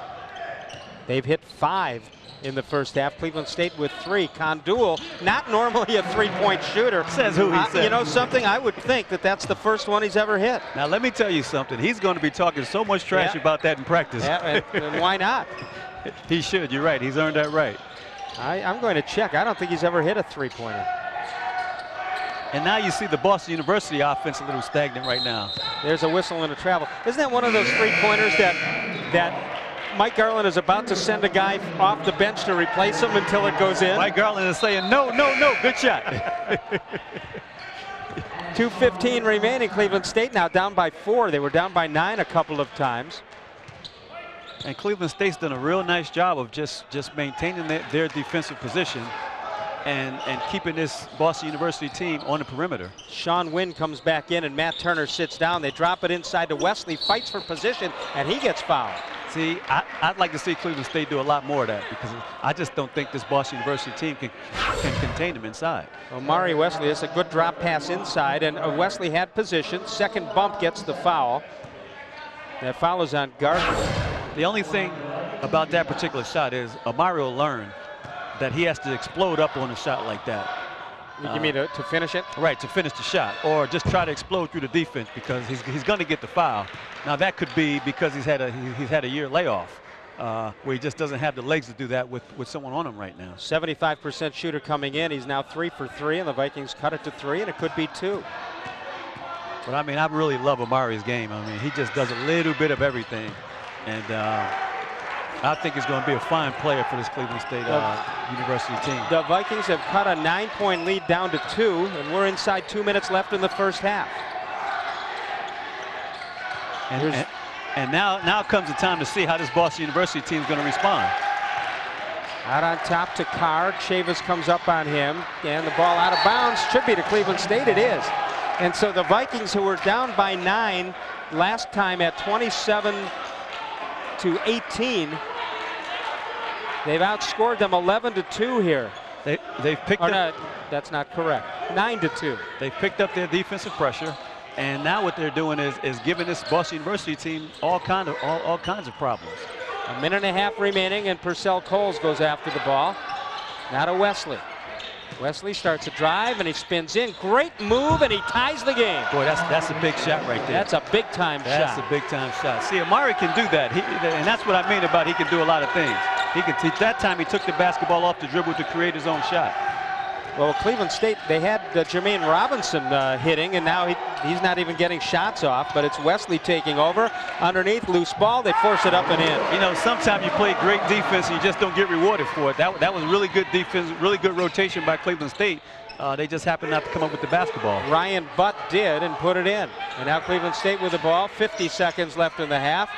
They've hit 5 in the first half. Cleveland State with 3. Kondul, not normally a three-point shooter. Says who he said. You know something? I would think that that's the first one he's ever hit. Now, let me tell you something. He's going to be talking so much trash about that in practice. Yeah, and why not? He should. You're right. He's earned that right. I'm going to check. I don't think he's ever hit a three-pointer. And now you see the Boston University offense a little stagnant right now. There's a whistle and a travel. Isn't that one of those three-pointers that Mike Garland is about to send a guy off the bench to replace him until it goes in? Mike Garland is saying, no, no, no, good shot. 2:15 remaining. Cleveland State now down by 4. They were down by 9 a couple of times. And Cleveland State's done a real nice job of just maintaining their defensive position and keeping this Boston University team on the perimeter. Sean Wynn comes back in and Matt Turner sits down. They drop it inside to Wesley, fights for position, and he gets fouled. See, I'd like to see Cleveland State do a lot more of that because I just don't think this Boston University team can contain them inside. Omari Wesley, it's a good drop pass inside, and Wesley had position. Second bump gets the foul. That foul is on Gardner. The only thing about that particular shot is Omari will learn that he has to explode up on a shot like that. You mean to finish it? Right, to finish the shot, or just try to explode through the defense because he's going to get the foul. Now that could be because he's had a year layoff, where he just doesn't have the legs to do that with someone on him right now. 75% shooter coming in. He's now 3 for 3, and the Vikings cut it to 3, and it could be 2. But I mean, I really love Omari's game. I mean, he just does a little bit of everything, and I think he's going to be a fine player for this Cleveland State University team. The Vikings have cut a 9-point lead down to 2, and we're inside 2 minutes left in the first half. And now comes the time to see how this Boston University team is going to respond. Out on top to Carr. Chavis comes up on him, and the ball out of bounds. Should be to Cleveland State. It is. And so the Vikings, who were down by 9 last time at 27-18, they've outscored them 11-2 here. They've picked up. That's not correct. 9-2. They've picked up their defensive pressure, and now what they're doing is giving this Boston University team all kinds of problems. A minute and a half remaining, and Purcell Coles goes after the ball. Now to Wesley. Wesley starts a drive and he spins in. Great move, and he ties the game. Boy, that's a big shot right there. That's a big time shot. That's a big time shot. See, Omari can do that, and that's what I mean about he can do a lot of things. That time he took the basketball off the dribble to create his own shot. Well, Cleveland State, they had Jermaine Robinson hitting, and now he's not even getting shots off, but it's Wesley taking over. Underneath, loose ball, they force it up and in. You know, sometimes you play great defense and you just don't get rewarded for it. That was really good defense, really good rotation by Cleveland State. They just happened not to come up with the basketball. Ryan Butt did and put it in. And now Cleveland State with the ball, 50 seconds left in the half.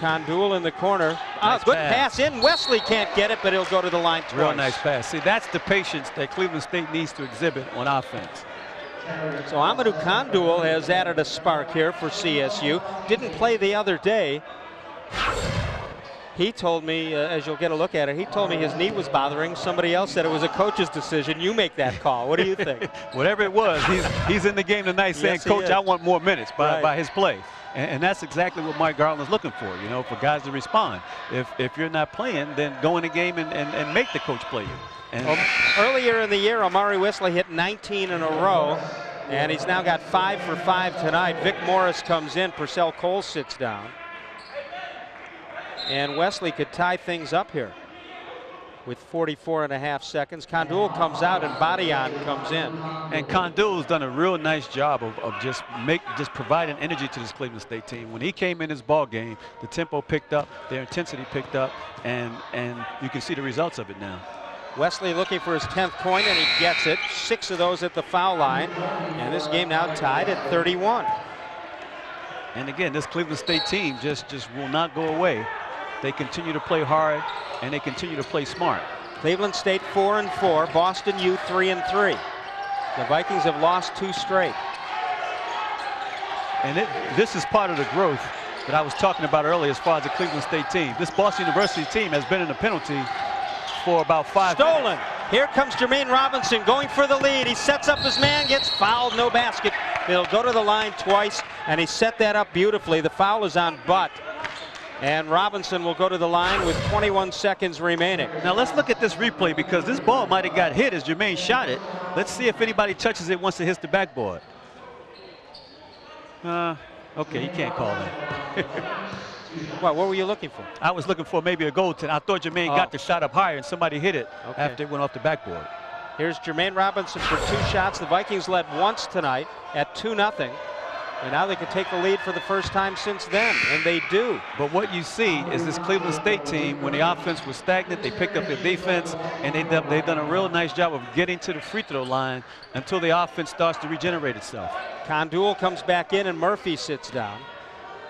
Kondul in the corner. Nice Good pass in. Wesley can't get it, but he'll go to the line twice. Real nice pass. See, that's the patience that Cleveland State needs to exhibit on offense. So Amadou Kondul has added a spark here for CSU. Didn't play the other day. He told me, as you'll get a look at it, he told me his knee was bothering. Somebody else said it was a coach's decision. You make that call. What do you think? Whatever it was, he's in the game tonight saying, Coach, I want more minutes by his play. And that's exactly what Mike Garland's looking for, you know, for guys to respond. If you're not playing, then go in the game and make the coach play you. Earlier in the year, Omari Wesley hit 19 in a row, and he's now got 5 for 5 tonight. Vic Morris comes in. Purcell Coles sits down. And Wesley could tie things up here with 44.5 seconds. Kondul comes out and Badian comes in. And Kondul's done a real nice job of just providing energy to this Cleveland State team. When he came in this ball game, the tempo picked up, their intensity picked up, and you can see the results of it now. Wesley looking for his 10th point, and he gets it. 6 of those at the foul line, and this game now tied at 31. And again, this Cleveland State team just will not go away. They continue to play hard, and they continue to play smart. Cleveland State 4-4, Boston U 3-3. The Vikings have lost 2 straight. And this is part of the growth that I was talking about earlier as far as the Cleveland State team. This Boston University team has been in a penalty for about 5 Stolen. minutes. Here comes Jermaine Robinson going for the lead. He sets up his man, gets fouled, no basket. He'll go to the line twice, and he set that up beautifully. The foul is on Butt. And Robinson will go to the line with 21 seconds remaining. Now let's look at this replay, because this ball might have got hit as Jermaine shot it. Let's see if anybody touches it once it hits the backboard. Okay, he can't call that. What were you looking for? I was looking for maybe a goaltend. I thought Jermaine got the shot up higher and somebody hit it after it went off the backboard. Here's Jermaine Robinson for 2 shots. The Vikings led once tonight at 2-0. And now they can take the lead for the first time since then, and they do. But what you see is this Cleveland State team, when the offense was stagnant, they picked up their defense, and they've done a real nice job of getting to the free throw line until the offense starts to regenerate itself. Condul comes back in, and Murphy sits down.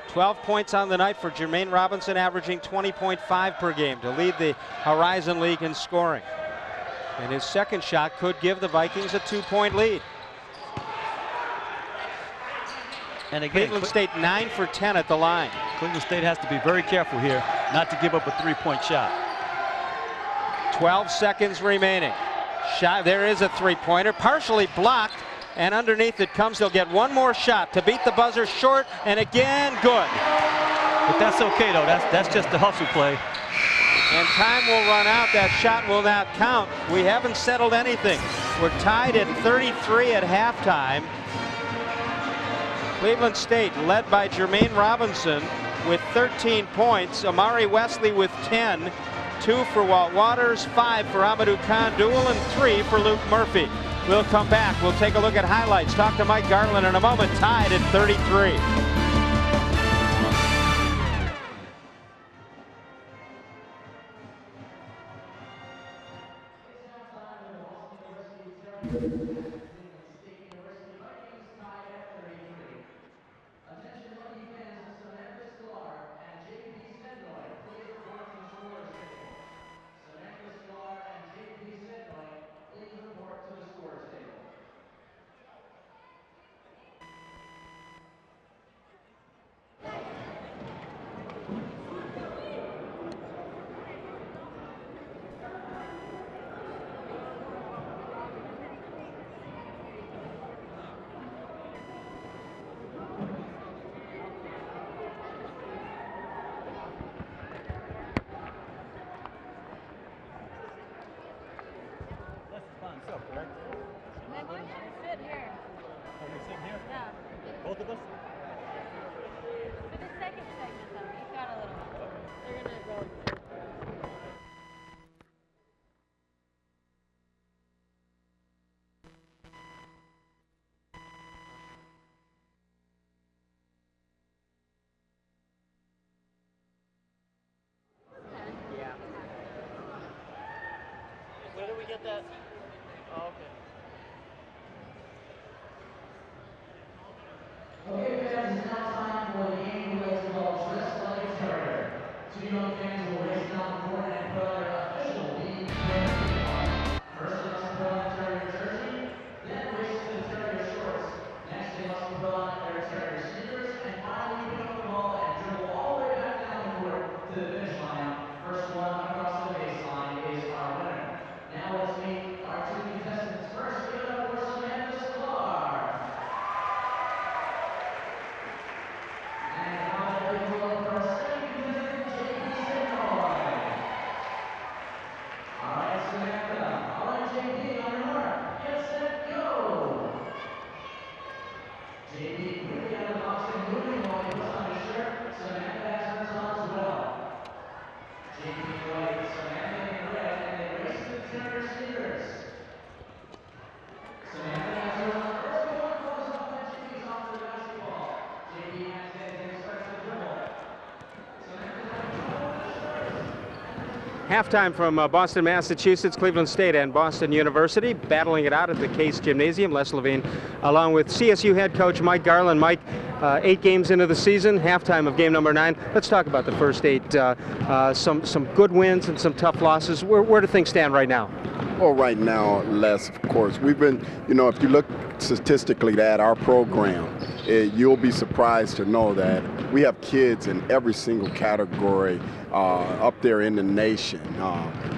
12 points on the night for Jermaine Robinson, averaging 20.5 per game to lead the Horizon League in scoring. And his second shot could give the Vikings a 2-point lead. And again, Cleveland State 9 for 10 at the line. Cleveland State has to be very careful here not to give up a 3-point shot. 12 seconds remaining. Shot, there is a 3-pointer, partially blocked, and underneath it comes. They'll get one more shot to beat the buzzer short, and again, good. But that's okay, though. That's just the hustle play. And time will run out. That shot will not count. We haven't settled anything. We're tied at 33 at halftime. Cleveland State led by Jermaine Robinson with 13 points. Amari Wesley with 10. 2 for Walt Waters, 5 for Amadou Condul, and 3 for Luke Murphy. We'll come back. We'll take a look at highlights. Talk to Mike Garland in a moment. Tied at 33. Both of us? For the second segment, though, you've got a little. They're going to go. Yeah. Where do we get that? Oh, okay. Okay, fans, it's now time for the game related called Dress Like a Terrier. 2 young fans will race down the court and put on their official league terrier. First, they must put on the terrier jersey, then race to the terrier shorts. Next, they must put on their terrier sneakers, and finally pick up the ball and dribble all the way back down the court to the finish line. First one across the baseline is our winner. Now let's meet our 2 contestants. First, give it up for Samantha Sklar. And now a big blow for our second contestant, JP Senoy. All right, Samantha. All right, JP, on your mark. Get set, go. JP quickly out of the box and moving while he puts on his shirt. Samantha has hers on as well. JP in white, Samantha in red, and they race to the terrier sneakers. Samantha has hers on first before it goes off, and JP's off to the basketball. JP has it and starts to dribble. Samantha's having trouble with the shirts. Halftime from Boston, Massachusetts, Cleveland State, and Boston University, battling it out at the Case Gymnasium. Les Levine, along with CSU head coach Mike Garland. Mike, 8 games into the season, halftime of game number 9. Let's talk about the first 8. Some good wins and some tough losses. Where do things stand right now? Well, right now, less, of course. We've been, if you look statistically at our program, you'll be surprised to know that we have kids in every single category up there in the nation.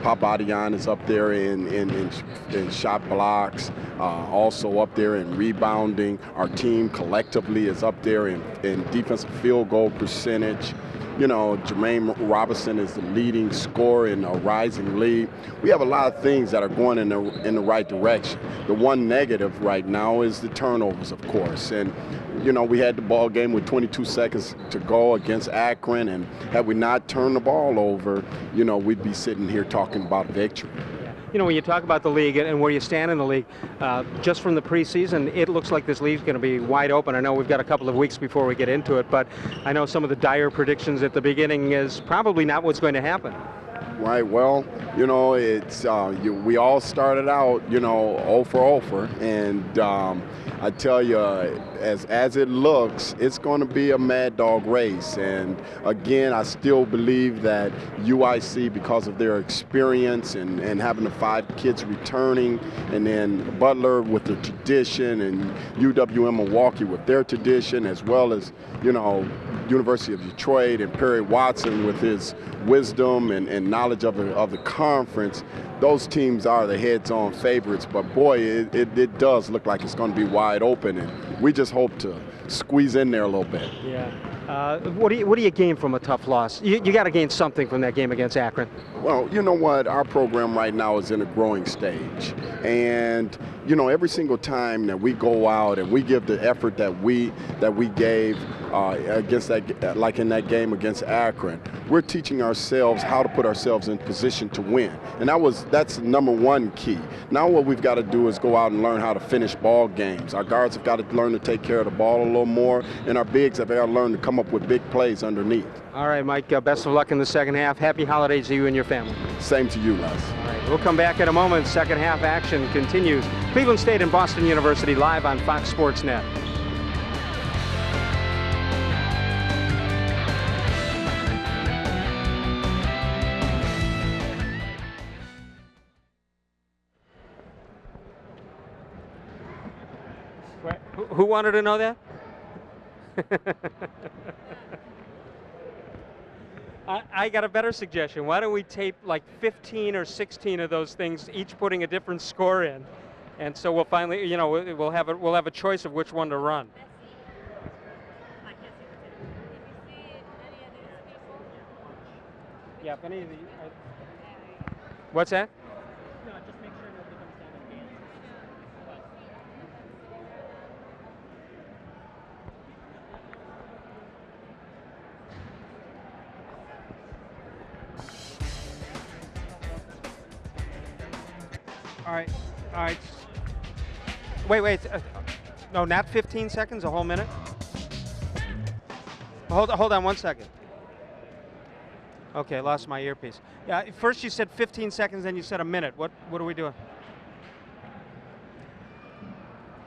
Papadian is up there in shot blocks, also up there in rebounding. Our team collectively is up there in defensive field goal percentage. Jermaine Robinson is the leading scorer in a rising league. We have a lot of things that are going in the right direction. The one negative right now is the turnovers, of course. And, we had the ball game with 22 seconds to go against Akron, and had we not turned the ball over, we'd be sitting here talking about victory. When you talk about the league and where you stand in the league, just from the preseason, it looks like this league's going to be wide open. I know we've got a couple of weeks before we get into it, but I know some of the dire predictions at the beginning is probably not what's going to happen. Right. Well, it's we all started out, 0 for 0 for, and I tell you, as it looks, it's going to be a mad dog race. And again, I still believe that UIC, because of their experience and having the 5 kids returning, and then Butler with the tradition, and UWM Milwaukee with their tradition, as well as, University of Detroit and Perry Watson with his wisdom and knowledge of the conference, those teams are the heads-on favorites. But boy, it does look like it's going to be wide open, and we just hope to squeeze in there a little bit. Yeah. What do you gain from a tough loss? You got to gain something from that game against Akron. Well, you know what? Our program right now is in a growing stage, and every single time that we go out and we give the effort that we gave against that, like in that game against Akron, we're teaching ourselves how to put ourselves in position to win, and that's number one key. Now what we've got to do is go out and learn how to finish ball games. Our guards have got to learn to take care of the ball a little more, and our bigs have got to learn to come up with big plays underneath. All right, Mike, best of luck in the second half. Happy holidays to you and your family. Same to you, Les. All right, we'll come back in a moment. Second half action continues. Cleveland State and Boston University live on Fox Sports Net. Who wanted to know that? I got a better suggestion. Why don't we tape like 15 or 16 of those things, each putting a different score in, and so we'll finally, we'll have a choice of which one to run. Yeah, if any of the. What's that? No, just make sure nobody comes down and dances. All right. Wait. No, not 15 seconds, a whole minute? Hold on 1 second. Okay, lost my earpiece. Yeah, first you said 15 seconds, then you said a minute. What are we doing?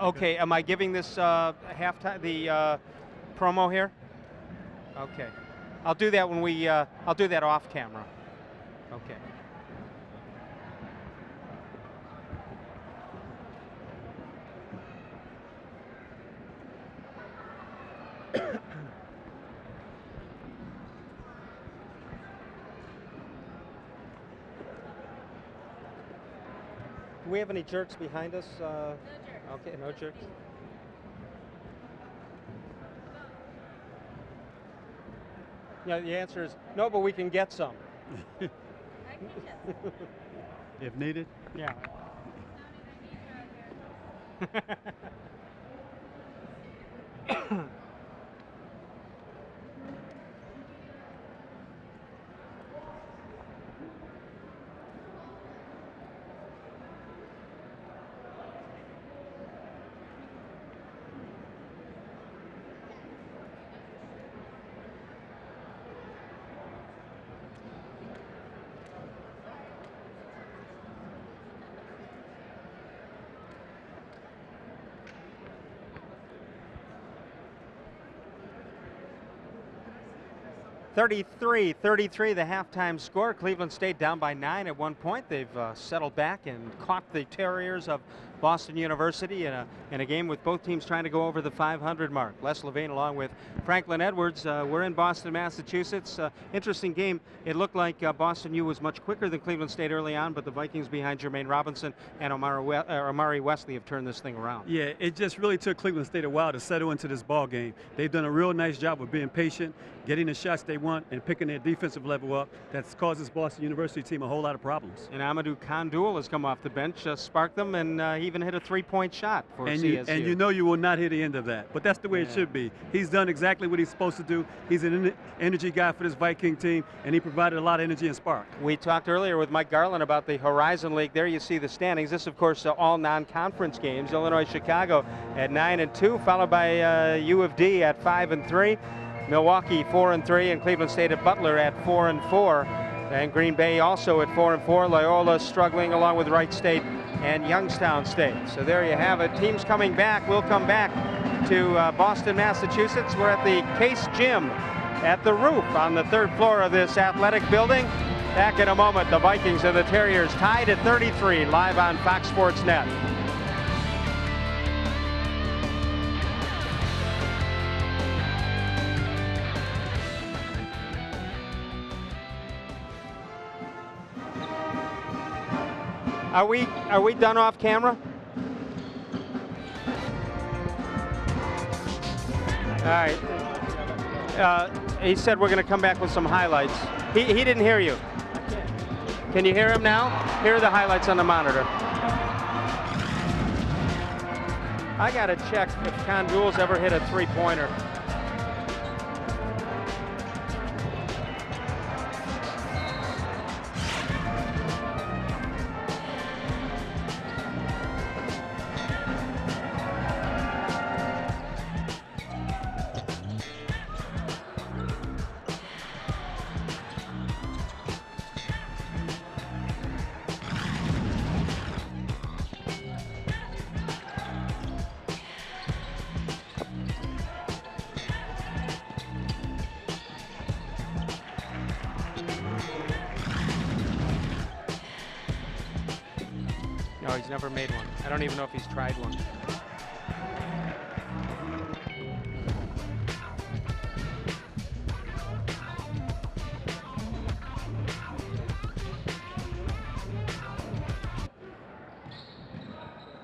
Okay, am I giving this halftime, the promo here? Okay. I'll do that when I'll do that off camera. Okay. Do we have any jerks behind us? No jerks. Okay, no jerks. Yeah, the answer is no, but we can get some. I can get some. If needed. Yeah. 33-33, the halftime score. Cleveland State down by 9 at one point. They've settled back and caught the Terriers of Boston University in a game with both teams trying to go over the 500 mark. Les Levine along with Franklin Edwards. We're in Boston, Massachusetts. Interesting game. It looked like Boston U was much quicker than Cleveland State early on, but the Vikings behind Jermaine Robinson and Amari Wesley have turned this thing around. Yeah, it just really took Cleveland State a while to settle into this ball game. They've done a real nice job of being patient, getting the shots they want, and picking their defensive level up. That's caused this Boston University team a whole lot of problems. And Amadou Khandoul has come off the bench, sparked them, and he even hit a three-point shot for CSU. And you know you will not hear the end of that, but that's the way it should be. He's done exactly what he's supposed to do. He's an energy guy for this Viking team, and he provided a lot of energy and spark. We talked earlier with Mike Garland about the Horizon League. There you see the standings. This, of course, all non-conference games. Illinois-Chicago at 9-2, followed by U of D at 5-3. Milwaukee 4-3, and Cleveland State at Butler at 4-4. And Green Bay also at 4-4. Loyola struggling along with Wright State and Youngstown State. So there you have it. Teams coming back. We'll come back to Boston, Massachusetts. We're at the Case Gym at the roof on the third floor of this athletic building. Back in a moment. The Vikings and the Terriers tied at 33, live on Fox Sports Net. Are we done off camera? All right. He said we're going to come back with some highlights. He didn't hear you. Can you hear him now? Here are the highlights on the monitor. I got to check if Khandoul's ever hit a three-pointer. No, he's never made one. I don't even know if he's tried one.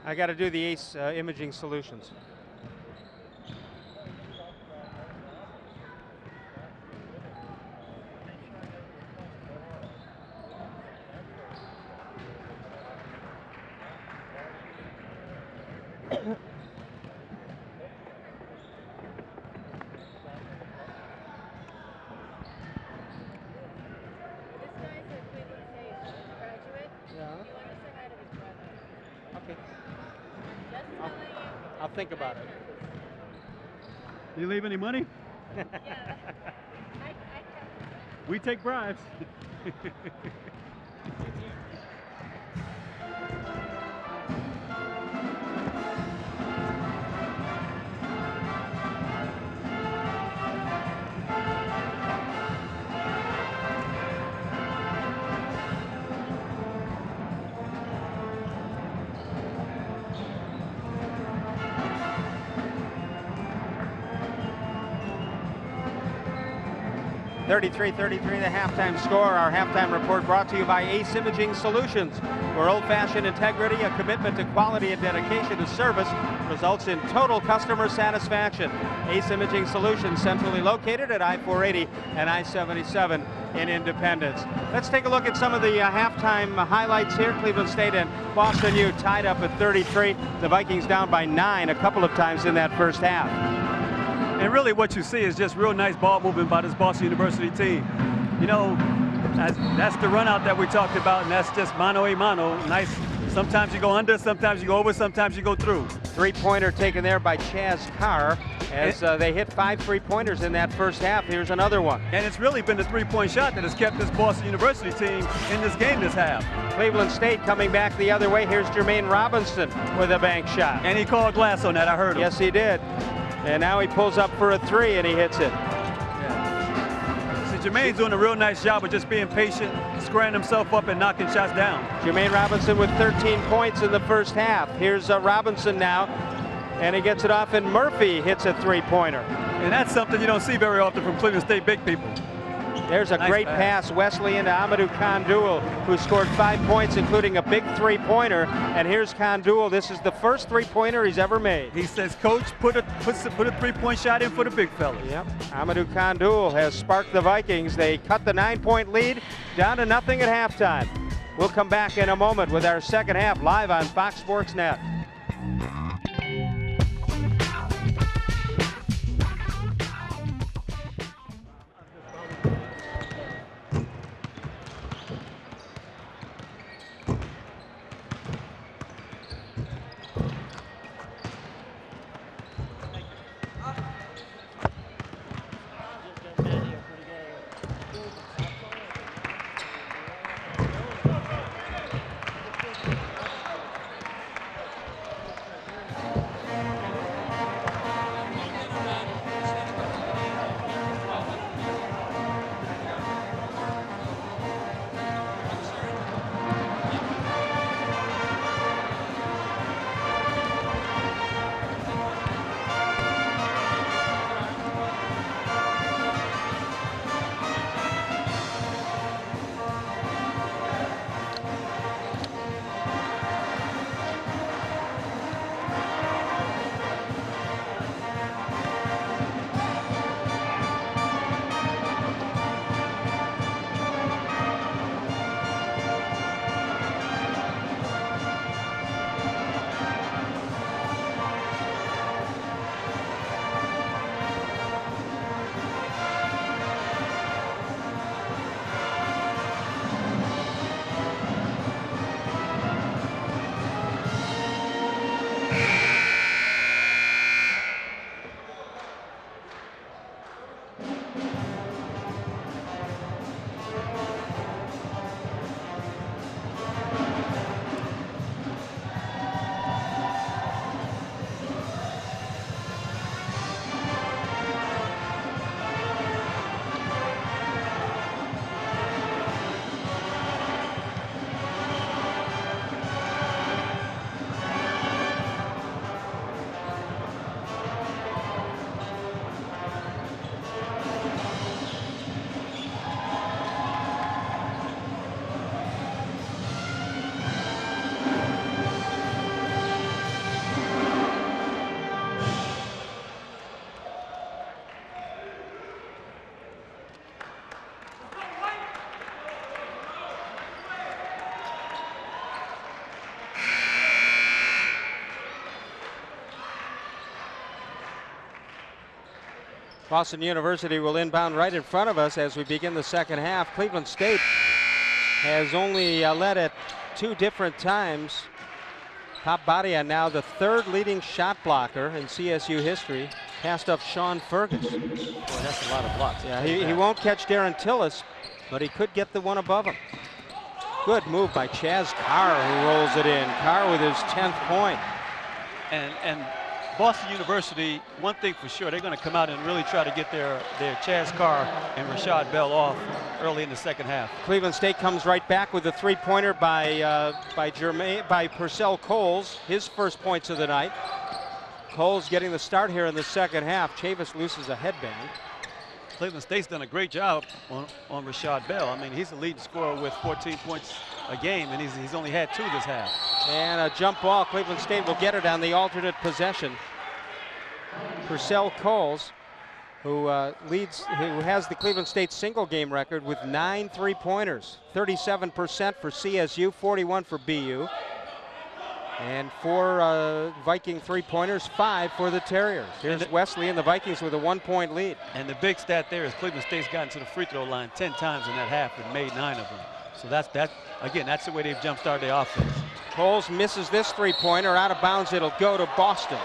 I got to do the ACE imaging solutions. I'll think about it. You leave any money? Yeah. We take bribes. 33-33 the halftime score. Our halftime report brought to you by ACE Imaging Solutions, where old-fashioned integrity, a commitment to quality and dedication to service results in total customer satisfaction. ACE Imaging Solutions, centrally located at I-480 and I-77 in Independence. Let's take a look at some of the halftime highlights here. Cleveland State and Boston U tied up at 33. The Vikings down by 9 a couple of times in that first half. And really what you see is just real nice ball movement by this Boston University team. You know, that's the run out that we talked about, and that's just mano a mano. Nice. Sometimes you go under, sometimes you go over, sometimes you go through. Three-pointer taken there by Chaz Carr as they hit 5 three-pointers in that first half. Here's another one. And it's really been the three-point shot that has kept this Boston University team in this game this half. Cleveland State coming back the other way. Here's Jermaine Robinson with a bank shot. And he called glass on that, I heard him. Yes, he did. And now he pulls up for a three and he hits it. Yeah. and Jermaine's doing a real nice job of just being patient, squaring himself up and knocking shots down. Jermaine Robinson with 13 points in the first half. Here's Robinson now, and he gets it off, and Murphy hits a three-pointer. And that's something you don't see very often from Cleveland State big people. There's a Nice great pass, Wesley into Amadou Kandul, who scored 5 points, including a big three-pointer. And here's Kandul. This is the first three-pointer he's ever made. He says, Coach, put a three-point shot in for the big fellas. Yep. Amadou Kandul has sparked the Vikings. They cut the 9-point lead down to nothing at halftime. We'll come back in a moment with our second half live on Fox Sports Net. Boston University will inbound right in front of us as we begin the second half. Cleveland State has only led at 2 different times. Top Badia now the 3rd leading shot blocker in CSU history. Passed up Sean Fergus. Boy, that's a lot of blocks. Yeah, he won't catch Darren Tillis, but he could get the one above him. Good move by Chaz Carr, who rolls it in. Carr with his 10th point. And Boston University, one thing for sure, they're going to come out and really try to get their Chaz Carr and Rashad Bell off early in the second half. Cleveland State comes right back with a three-pointer by Purcell Coles, his first points of the night. Coles getting the start here in the second half. Chavis loses a headband. Cleveland State's done a great job on Rashad Bell. I mean, he's the leading scorer with 14 points a game, and he's only had 2 this half. And a jump ball. Cleveland State will get it on the alternate possession. Purcell Coles, who has the Cleveland State single game record with 9 three-pointers, 37% for CSU, 41 for BU, and 4 Viking three-pointers, 5 for the Terriers. Here's Wesley and the Vikings with a 1-point lead. And the big stat there is Cleveland State's gotten to the free throw line 10 times in that half and made 9 of them. So that's the way they've jump-started their offense. Coles misses this three-pointer. Out of bounds, it'll go to Boston.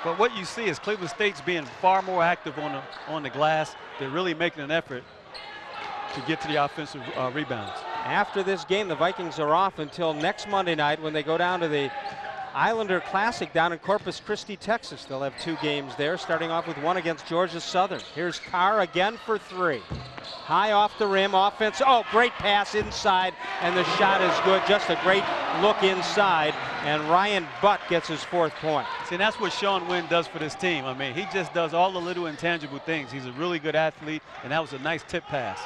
But what you see is Cleveland State's being far more active on the glass. They're really making an effort to get to the offensive rebounds. After this game, the Vikings are off until next Monday night when they go down to the Islander Classic down in Corpus Christi, Texas. They'll have 2 games there, starting off with one against Georgia Southern. Here's Carr again for 3. High off the rim, offense. Oh, great pass inside, and the shot is good. Just a great look inside, and Ryan Butt gets his 4th point. See, that's what Sean Wynn does for this team. I mean, he just does all the little intangible things. He's a really good athlete, and that was a nice tip pass.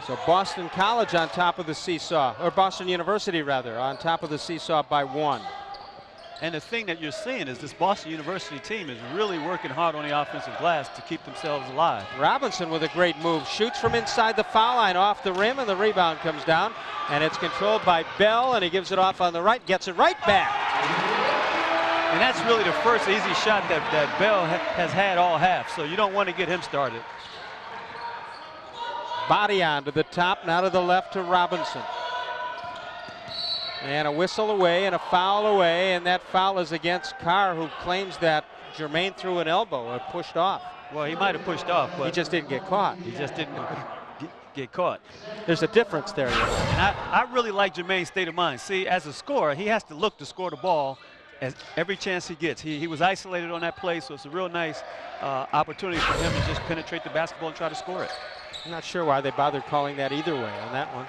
So Boston College on top of the seesaw, or Boston University rather, on top of the seesaw by 1. And the thing that you're seeing is this Boston University team is really working hard on the offensive glass to keep themselves alive. Robinson with a great move, shoots from inside the foul line off the rim, and the rebound comes down, and it's controlled by Bell, and he gives it off on the right, gets it right back. And that's really the first easy shot that Bell has had all half, so you don't want to get him started. Body on to the top, now to the left to Robinson. And a whistle away and a foul away, and that foul is against Carr, who claims that Jermaine threw an elbow or pushed off. Well, he might have pushed off, but he just didn't get caught. He just didn't get caught. There's a difference there. And I really like Jermaine's state of mind. See, as a scorer, he has to look to score the ball as every chance he gets. He was isolated on that play, so it's a real nice opportunity for him to just penetrate the basketball and try to score it. I'm not sure why they bothered calling that either way on that one.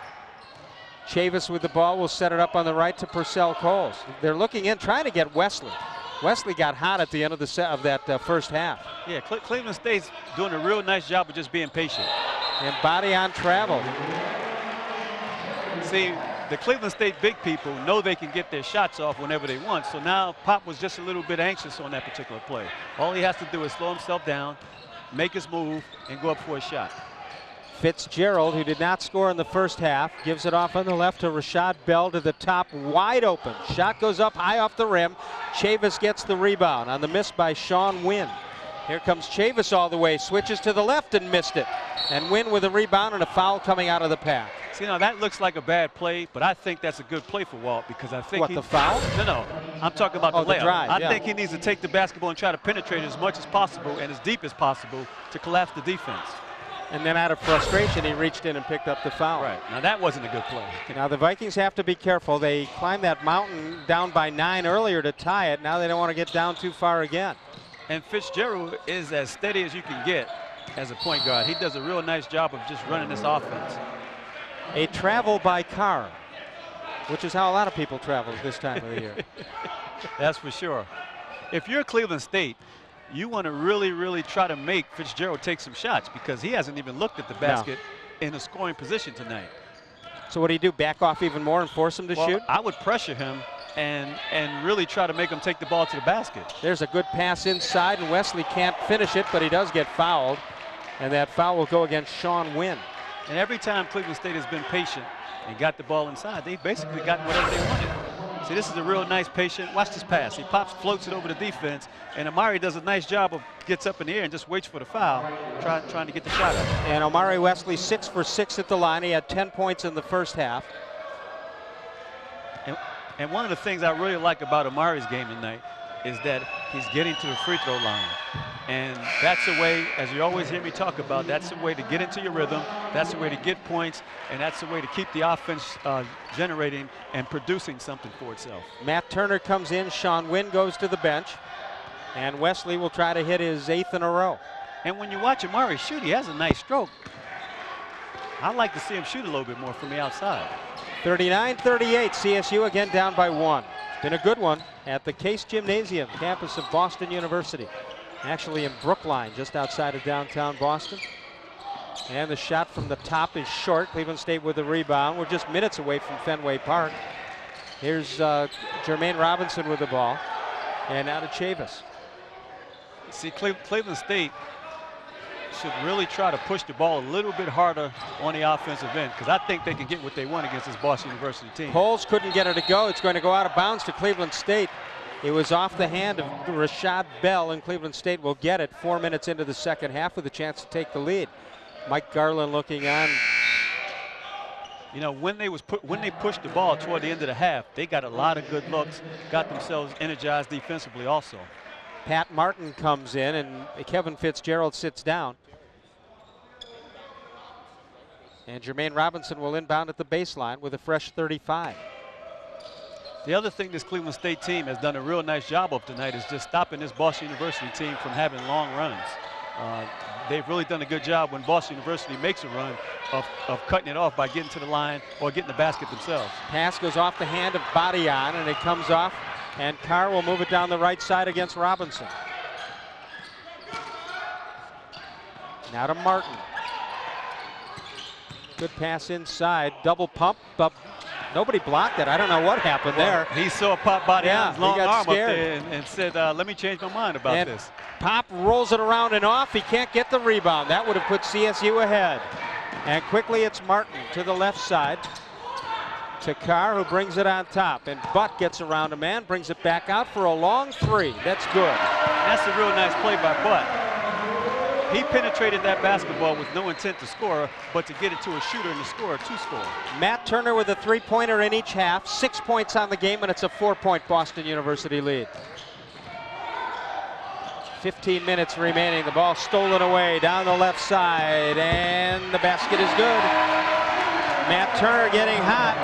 Chavis with the ball will set it up on the right to Purcell Coles. They're looking in, trying to get Wesley. Wesley got hot at the end of the set of that first half. Yeah, Cleveland State's doing a real nice job of just being patient. And body on travel. See, the Cleveland State big people know they can get their shots off whenever they want. So now Pop was just a little bit anxious on that particular play. All he has to do is slow himself down, make his move, and go up for a shot. Fitzgerald, who did not score in the first half, gives it off on the left to Rashad Bell to the top, wide open. Shot goes up high off the rim. Chavis gets the rebound on the miss by Sean Wynn. Here comes Chavis all the way, switches to the left and missed it. And Wynn with a rebound and a foul coming out of the pack. See, now that looks like a bad play, but I think that's a good play for Walt because I think the foul? No, I'm talking about the layup. Drive, I think he needs to take the basketball and try to penetrate as much as possible and as deep as possible to collapse the defense. And then out of frustration, he reached in and picked up the foul. Right. Now that wasn't a good play. Now the Vikings have to be careful. They climbed that mountain down by 9 earlier to tie it. Now they don't want to get down too far again. And Fitzgerald is as steady as you can get as a point guard. He does a real nice job of just running this offense. A travel by Carr, which is how a lot of people travel this time of the year. That's for sure. If you're Cleveland State, you want to really try to make Fitzgerald take some shots because he hasn't even looked at the basket in a scoring position tonight. So what do you do, back off even more and force him to shoot? I would pressure him and really try to make him take the ball to the basket. There's a good pass inside, and Wesley can't finish it, but he does get fouled. And that foul will go against Sean Wynn. And every time Cleveland State has been patient and got the ball inside, they've basically gotten whatever they wanted. See, this is a real nice patient. Watch this pass. He pops, floats it over the defense, and Amari does a nice job of gets up in the air and just waits for the foul, trying to get the shot up. And Omari Wesley 6 for 6 at the line. He had 10 points in the first half. And one of the things I really like about Amari's game tonight is that he's getting to the free throw line. And that's a way, as you always hear me talk about, that's a way to get into your rhythm, that's a way to get points, and that's a way to keep the offense generating and producing something for itself. Matt Turner comes in, Sean Wynn goes to the bench, and Wesley will try to hit his 8th in a row. And when you watch Amari shoot, he has a nice stroke. I'd like to see him shoot a little bit more from the outside. 39-38, CSU again down by 1. It's been a good one at the Case Gymnasium, campus of Boston University. Actually in Brookline, just outside of downtown Boston. And the shot from the top is short. Cleveland State with the rebound. We're just minutes away from Fenway Park. Here's Jermaine Robinson with the ball. And now to Chavis. See, Cleveland State should really try to push the ball a little bit harder on the offensive end because I think they can get what they want against this Boston University team. Coles couldn't get it to go. It's going to go out of bounds to Cleveland State. It was off the hand of Rashad Bell, and Cleveland State will get it 4 minutes into the second half with a chance to take the lead. Mike Garland looking on. You know, when they pushed the ball toward the end of the half, they got a lot of good looks, got themselves energized defensively also. Pat Martin comes in, and Kevin Fitzgerald sits down. And Jermaine Robinson will inbound at the baseline with a fresh 35. The other thing this Cleveland State team has done a real nice job of tonight is just stopping this Boston University team from having long runs. They've really done a good job when Boston University makes a run of cutting it off by getting to the line or getting the basket themselves. Pass goes off the hand of Badian, and it comes off, and Carr will move it down the right side against Robinson. Now to Martin. Good pass inside, double pump, but nobody blocked it. I don't know what happened there. He saw Pop Badian's long got arm scared. up there and said, let me change my mind about this. Pop rolls it around and off. He can't get the rebound. That would have put CSU ahead. And quickly it's Martin to the left side to Carr, who brings it on top. And Butt gets around a man, brings it back out for a long three. That's good. That's a real nice play by Butt. He penetrated that basketball with no intent to score, but to get it to a shooter and to score, to score. Matt Turner with a three-pointer in each half. 6 points on the game, and it's a 4-point Boston University lead. 15 minutes remaining. The ball stolen away down the left side, and the basket is good. Matt Turner getting hot.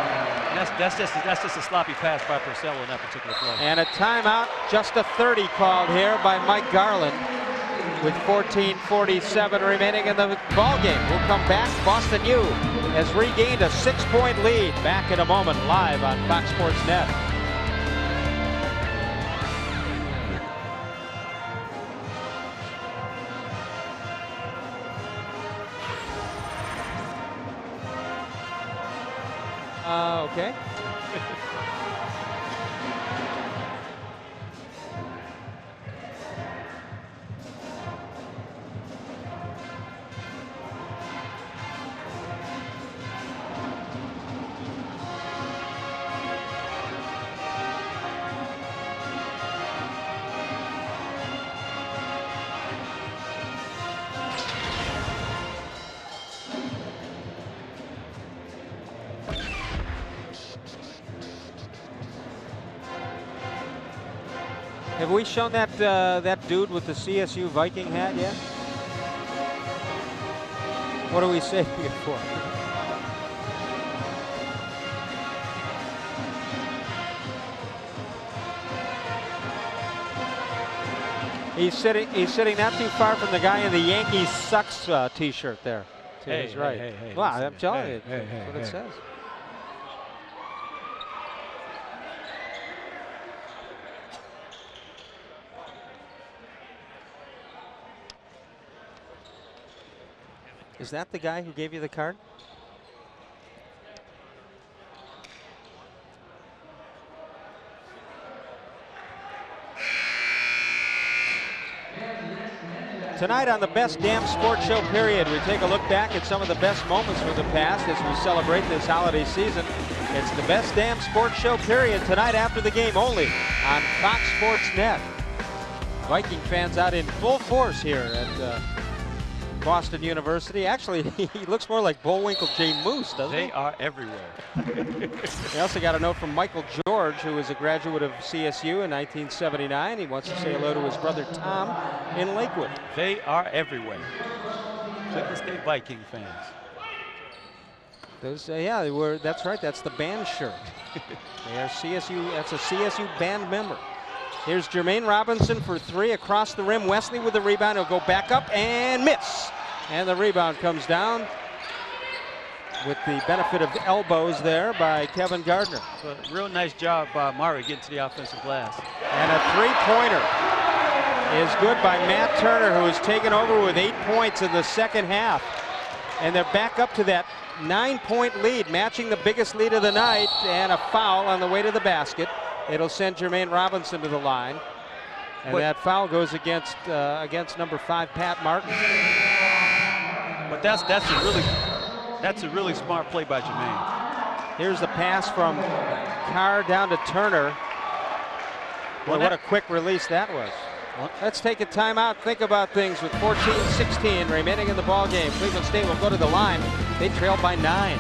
That's just a sloppy pass by Purcell in that particular play. And a timeout, just a 30 called here by Mike Garland with 14:47 remaining in the ball game. We'll come back. Boston U has regained a 6-point lead. Back in a moment, live on Fox Sports Net. Okay. Have we shown that that dude with the CSU Viking hat yet? What are we saving it for? He's sitting not too far from the guy in the Yankees Sucks T-shirt there. Hey, he's right. hey, wow, listen, I'm telling you, hey, that's what it says. Is that the guy who gave you the card? Tonight on the Best Damn Sports Show period, we take a look back at some of the best moments from the past as we celebrate this holiday season. It's the Best Damn Sports Show period tonight after the game only on Fox Sports Net. Viking fans out in full force here at Boston University. Actually, he looks more like Bullwinkle J. Moose, doesn't he? They are everywhere. We also got a note from Michael George, who is a graduate of CSU in 1979. He wants to say hello to his brother Tom in Lakewood. They are everywhere. Cleveland State Viking fans. Those, yeah, they were. That's right. That's the band shirt. They are CSU. That's a CSU band member. Here's Jermaine Robinson for three across the rim. Wesley with the rebound. He'll go back up and miss. And the rebound comes down with the benefit of elbows there by Kevin Gardner. So, real nice job by Murray getting to the offensive glass. And a three-pointer is good by Matt Turner, who has taken over with 8 points in the second half. And they're back up to that 9-point lead, matching the biggest lead of the night, and a foul on the way to the basket. It'll send Jermaine Robinson to the line. And that foul goes against number 5, Pat Martin. But that's a really smart play by Jermaine. Here's the pass from Carr down to Turner. Boy, what a quick release that was. Let's take a timeout, think about things with 14-16 remaining in the ball game. Cleveland State will go to the line. They trail by 9.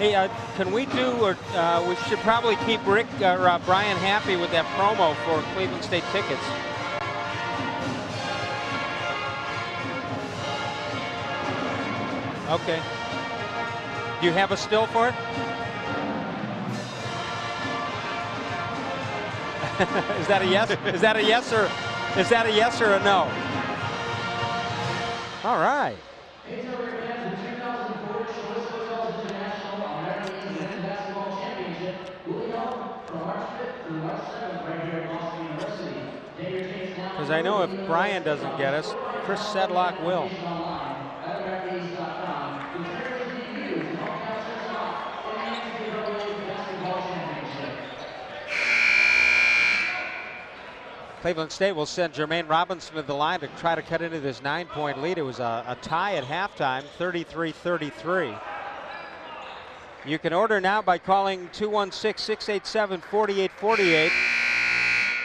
Hey, can we do, or we should probably keep Rick or Brian happy with that promo for Cleveland State tickets. Okay. Do you have a still for it? Is that a yes? Is that a yes or a no? All right. Because I know if Brian doesn't get us, Chris Sedlock will. Cleveland State will send Jermaine Robinson to the line to try to cut into this 9-point lead. It was a tie at halftime, 33-33. You can order now by calling 216-687-4848.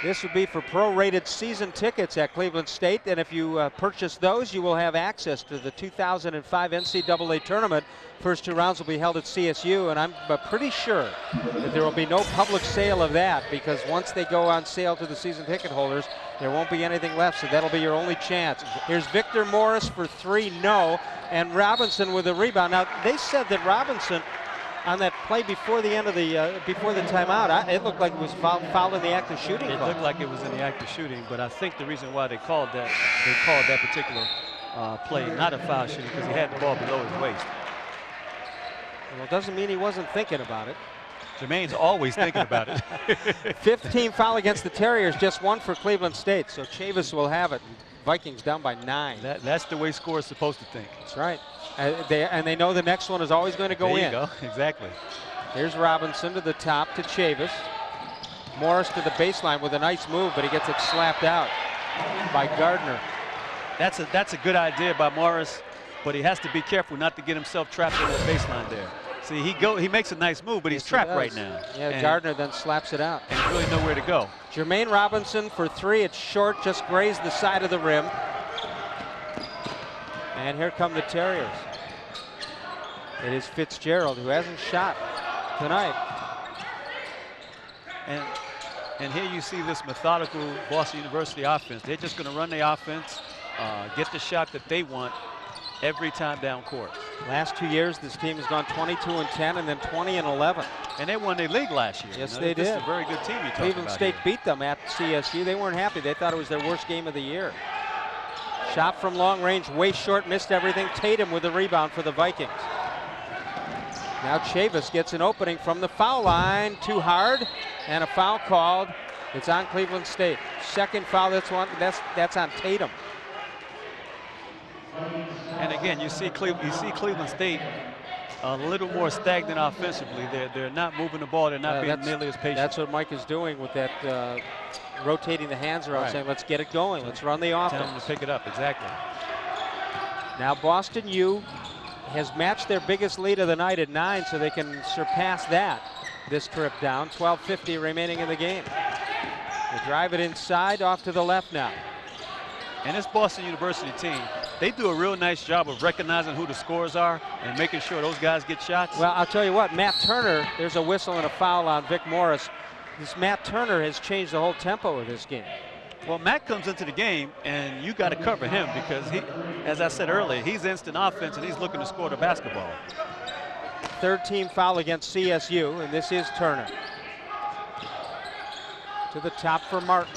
This would be for prorated season tickets at Cleveland State, and if you purchase those, you will have access to the 2005 NCAA tournament. First 2 rounds will be held at CSU, and I'm pretty sure that there will be no public sale of that, because once they go on sale to the season ticket holders, there won't be anything left, so that'll be your only chance. Here's Victor Morris for 3, no, and Robinson with a rebound. Now, they said that Robinson, on that play before the end of the before the timeout, it looked like it was fouled in the act of shooting. It looked like it was in the act of shooting, but I think the reason why they called that particular play not a foul shooting, because he had the ball below his waist. Well, it doesn't mean he wasn't thinking about it. Jermaine's always thinking about it. 15 foul against the Terriers, just 1 for Cleveland State. So Chavis will have it. Vikings down by 9. That's the way scorers are supposed to think. That's right. And they know the next one is always going to go in. There you go, exactly. Here's Robinson to the top to Chavis. Morris to the baseline with a nice move, but he gets it slapped out by Gardner. That's a good idea by Morris, but he has to be careful not to get himself trapped in the baseline there. See, he makes a nice move, but he's trapped right now. Yeah, and Gardner then slaps it out. And really nowhere to go. Jermaine Robinson for 3. It's short, just grazed the side of the rim. And here come the Terriers. It is Fitzgerald, who hasn't shot tonight. And here you see this methodical Boston University offense. They're just going to run the offense, get the shot that they want every time down court. Last 2 years, this team has gone 22-10 and then 20-11. And they won their league last year. Yes, they did. This is a very good team you talk about. Cleveland State beat them at CSU. They weren't happy. They thought it was their worst game of the year. Shot from long range, way short, missed everything. Tatum with the rebound for the Vikings. Now Chavis gets an opening from the foul line, too hard, and a foul called. It's on Cleveland State. Second foul, that's on Tatum. And again, you see Cleveland State a little more stagnant offensively. They're not moving the ball. They're not being nearly as patient. That's what Mike is doing with that rotating the hands around, saying, let's get it going. Let's run the offense. Tell them to pick it up, exactly. Now Boston U has matched their biggest lead of the night at 9, so they can surpass that this trip down. 12:50 remaining in the game. They drive it inside, off to the left now. And this Boston University team, they do a real nice job of recognizing who the scorers are and making sure those guys get shots. Well, I'll tell you what, Matt Turner, there's a whistle and a foul on Vic Morris. This Matt Turner has changed the whole tempo of this game. Well, Matt comes into the game, and you got to cover him because he, as I said earlier, he's instant offense, and he's looking to score the basketball. Third team foul against CSU, and this is Turner. To the top for Martin.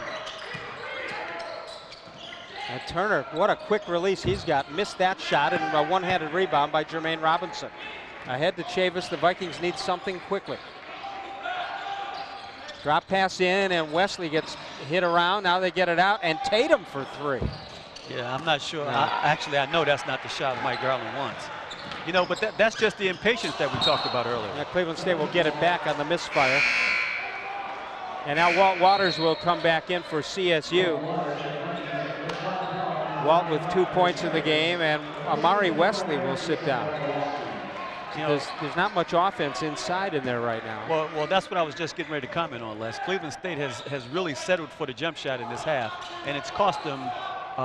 And Turner, what a quick release he's got. Missed that shot, and a one-handed rebound by Jermaine Robinson. Ahead to Chavis. The Vikings need something quickly. Drop pass in, and Wesley gets hit around. Now they get it out, and Tatum for 3. Yeah, I'm not sure. Actually, I know that's not the shot Mike Garland wants. You know, but that's just the impatience that we talked about earlier. Now Cleveland State will get it back on the misfire. And now Walt Waters will come back in for CSU. Walt with 2 points in the game, and Amari Wesley will sit down. You know, there's not much offense inside in there right now. Well, that's what I was just getting ready to comment on, Les. Cleveland State has really settled for the jump shot in this half, and it's cost them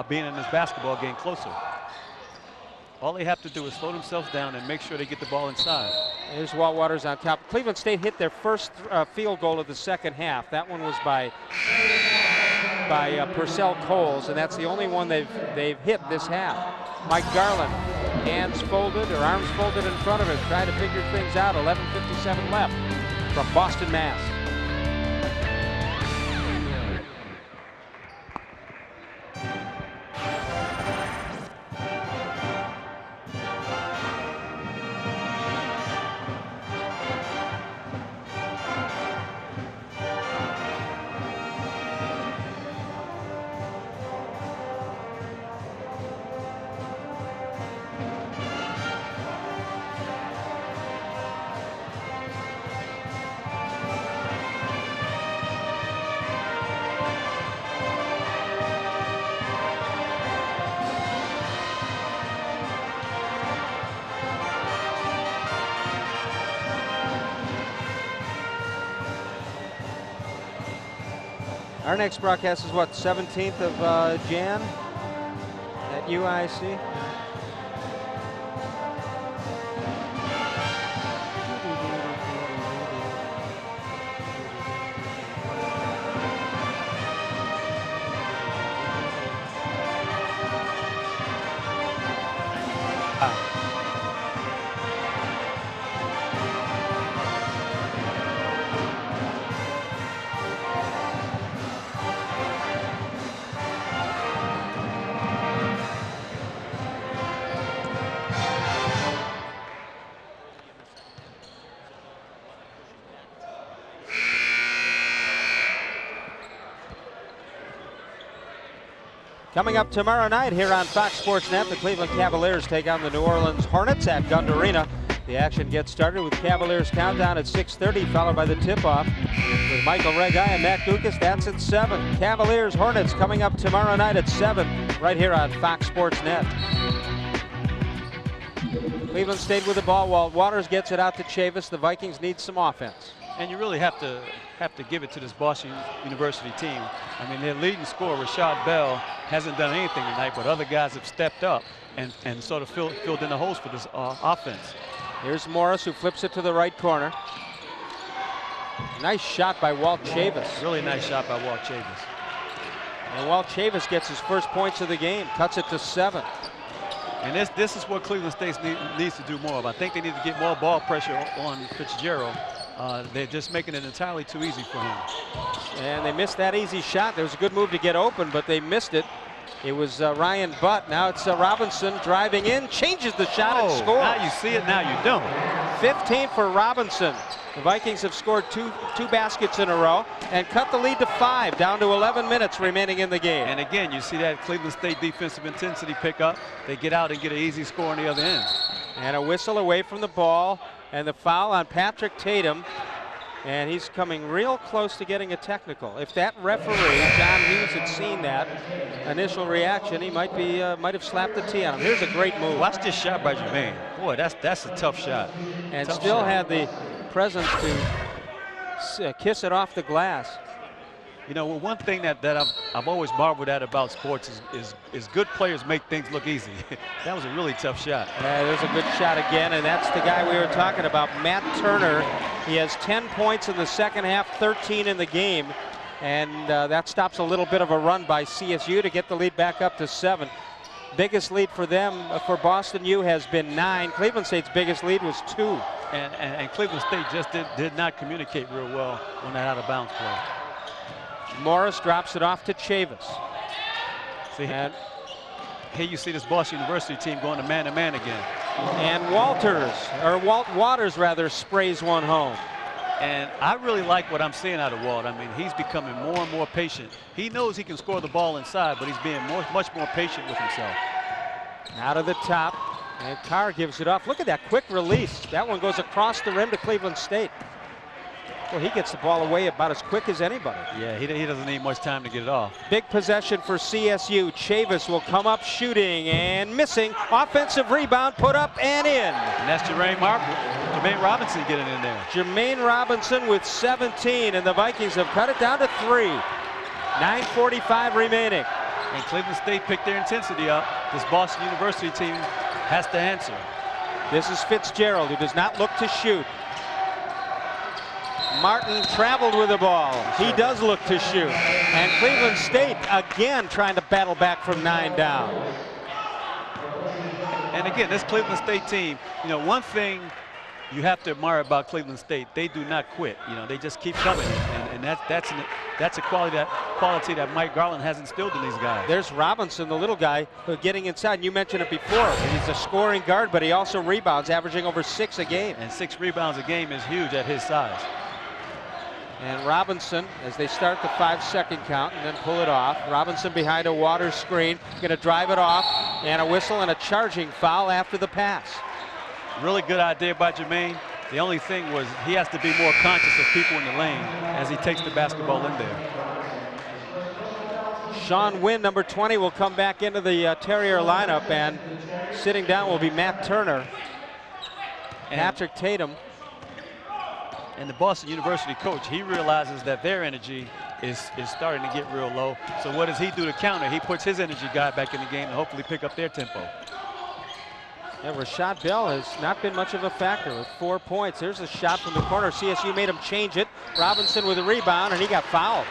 being in this basketball game closer. All they have to do is slow themselves down and make sure they get the ball inside. Here's Walt Waters on top. Cleveland State hit their first field goal of the second half. That one was by Purcell Coles, and that's the only one they've hit this half. Mike Garland, hands folded or arms folded in front of him, trying to figure things out. 11:57 left from Boston, Mass. Our next broadcast is what, 17th of Jan at UIC? Coming up tomorrow night here on Fox Sports Net, the Cleveland Cavaliers take on the New Orleans Hornets at Gund Arena. The action gets started with Cavaliers countdown at 6:30, followed by the tip-off with Michael Regai and Matt Gukas. That's at 7. Cavaliers Hornets coming up tomorrow night at 7, right here on Fox Sports Net. Cleveland State with the ball. Walt Waters gets it out to Chavis. The Vikings need some offense. And you really have to give it to this Boston University team. I mean, their leading scorer, Rashad Bell, hasn't done anything tonight, but other guys have stepped up and sort of filled in the holes for this offense. Here's Morris, who flips it to the right corner. Nice shot by Walt Chavis. Really nice shot by Walt Chavis. And Walt Chavis gets his first points of the game, cuts it to 7. And this is what Cleveland State needs to do more of. I think they need to get more ball pressure on Fitzgerald. They're just making it entirely too easy for him. And they missed that easy shot. There was a good move to get open, but they missed it. It was Ryan Butt. Now it's Robinson driving in, changes the shot and scores. Now you see it, now you don't. 15 for Robinson. The Vikings have scored two baskets in a row and cut the lead to 5, down to 11 minutes remaining in the game. And again, you see that Cleveland State defensive intensity pick up. They get out and get an easy score on the other end. And a whistle away from the ball, and the foul on Patrick Tatum. And he's coming real close to getting a technical. If that referee, John Hughes, had seen that initial reaction, he might have slapped the tee on him. Here's a great move. Watch this shot by Jermaine. Boy, that's a tough shot. And tough still shot. had the presence to kiss it off the glass. You know, one thing that I've always marveled at about sports is good players make things look easy. That was a really tough shot. There's a good shot again, and that's the guy we were talking about, Matt Turner. He has 10 points in the second half, 13 in the game, and that stops a little bit of a run by CSU to get the lead back up to 7. Biggest lead for them, for Boston U, has been 9. Cleveland State's biggest lead was 2. And Cleveland State just did not communicate real well on that out-of-bounds play. Morris drops it off to Chavis. See, and here you see this Boston University team going to man-to-man again. And Walt Waters rather, sprays one home. And I really like what I'm seeing out of Walt. I mean, he's becoming more and more patient. He knows he can score the ball inside, but he's being much more patient with himself. Out of the top, and Carr gives it off. Look at that quick release. That one goes across the rim to Cleveland State. Well, he gets the ball away about as quick as anybody. Yeah, he doesn't need much time to get it off. Big possession for CSU. Chavis will come up shooting and missing. Offensive rebound, put up and in. And that's Jermaine Robinson getting in there. Jermaine Robinson with 17, and the Vikings have cut it down to 3. 9:45 remaining. And Cleveland State picked their intensity up. This Boston University team has to answer. This is Fitzgerald, who does not look to shoot. Martin traveled with the ball. He does look to shoot. And Cleveland State again trying to battle back from 9 down. And again, this Cleveland State team, you know, one thing you have to admire about Cleveland State, they do not quit. You know, they just keep coming, and that's a quality that Mike Garland has instilled in these guys. There's Robinson, the little guy, getting inside. You mentioned it before. He's a scoring guard, but he also rebounds, averaging over 6 a game. And 6 rebounds a game is huge at his size. And Robinson, as they start the 5-second count and then pull it off. Robinson behind a Waters screen, going to drive it off, and a whistle and a charging foul after the pass. Really good idea by Jermaine. The only thing was he has to be more conscious of people in the lane as he takes the basketball in there. Sean Wynn, number 20, will come back into the Terrier lineup, and sitting down will be Matt Turner. And Patrick Tatum. And the Boston University coach, he realizes that their energy is starting to get real low. So what does he do to counter? He puts his energy guy back in the game to hopefully pick up their tempo. And Rashad Bell has not been much of a factor with 4 points. There's a shot from the corner. CSU made him change it. Robinson with a rebound, and he got fouled.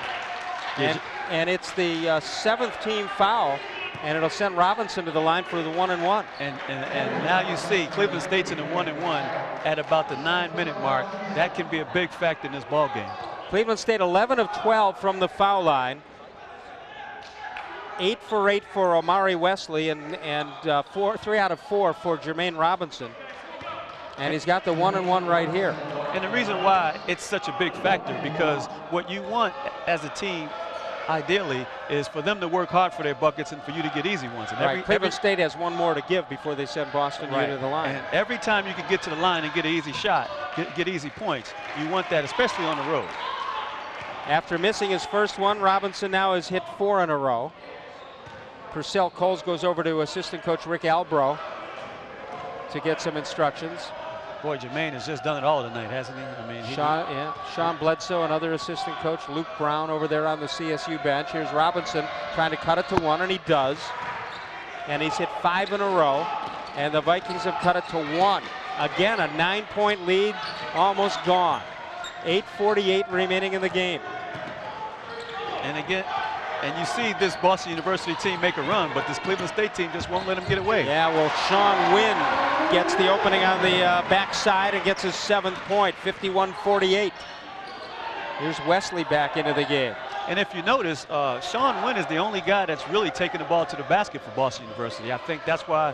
And it's the 7th team foul, and it'll send Robinson to the line for the 1-and-1. And now you see Cleveland State's in the 1-and-1 at about the 9-minute mark. That can be a big factor in this ball game. Cleveland State 11 of 12 from the foul line. 8 for 8 for Omari Wesley, and 3 out of 4 for Jermaine Robinson. And he's got the 1-and-1 right here. And the reason why it's such a big factor, because what you want as a team ideally is for them to work hard for their buckets and for you to get easy ones. And Cleveland State has one more to give before they send Boston U to the line. And every time you can get to the line and get an easy shot, get easy points, you want that, especially on the road. After missing his first one, Robinson now has hit 4 in a row. Purcell Coles goes over to assistant coach Rick Albro to get some instructions. Boy, Jermaine has just done it all tonight, hasn't he? I mean, Sean Bledsoe, another assistant coach. Luke Brown over there on the CSU bench. Here's Robinson trying to cut it to 1, and he does. And he's hit 5 in a row. And the Vikings have cut it to 1. Again, a 9-point lead, almost gone. 8:48 remaining in the game. And again, and you see this Boston University team make a run, but this Cleveland State team just won't let them get away. Yeah, well, Sean Wynn gets the opening on the backside and gets his 7th point, 51-48. Here's Wesley back into the game. And if you notice, Sean Wynn is the only guy that's really taking the ball to the basket for Boston University. I think that's why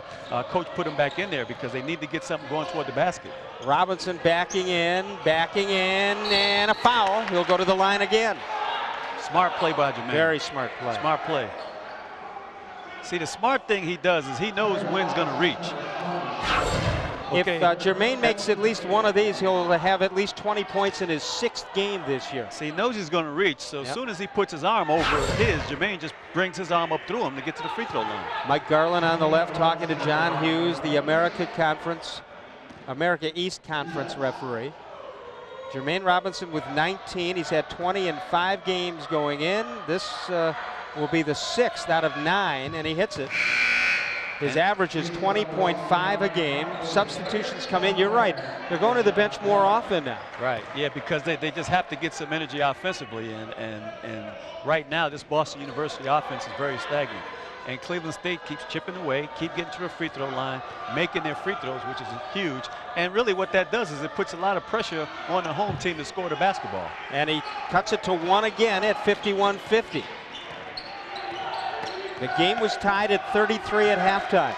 coach put him back in there, because they need to get something going toward the basket. Robinson backing in, and a foul. He'll go to the line again. Smart play by Jermaine. Very smart play. Smart play. See, the smart thing he does is he knows Wynn's going to reach. Okay. If Jermaine makes at least one of these, he'll have at least 20 points in his 6th game this year. See, he knows he's going to reach, so as soon as he puts his arm over his, Jermaine just brings his arm up through him to get to the free throw line. Mike Garland on the left talking to John Hughes, the America East Conference referee. Jermaine Robinson with 19. He's had 20 in 5 games going in. This will be the 6th out of 9, and he hits it. His average is 20.5 a game. Substitutions come in. You're right. They're going to the bench more often now. Right. Yeah, because they just have to get some energy offensively. And right now, this Boston University offense is very stagnant. And Cleveland State keeps chipping away, keep getting to the free throw line, making their free throws, which is huge. And really what that does is it puts a lot of pressure on the home team to score the basketball. And he cuts it to 1 again at 51-50. The game was tied at 33 at halftime.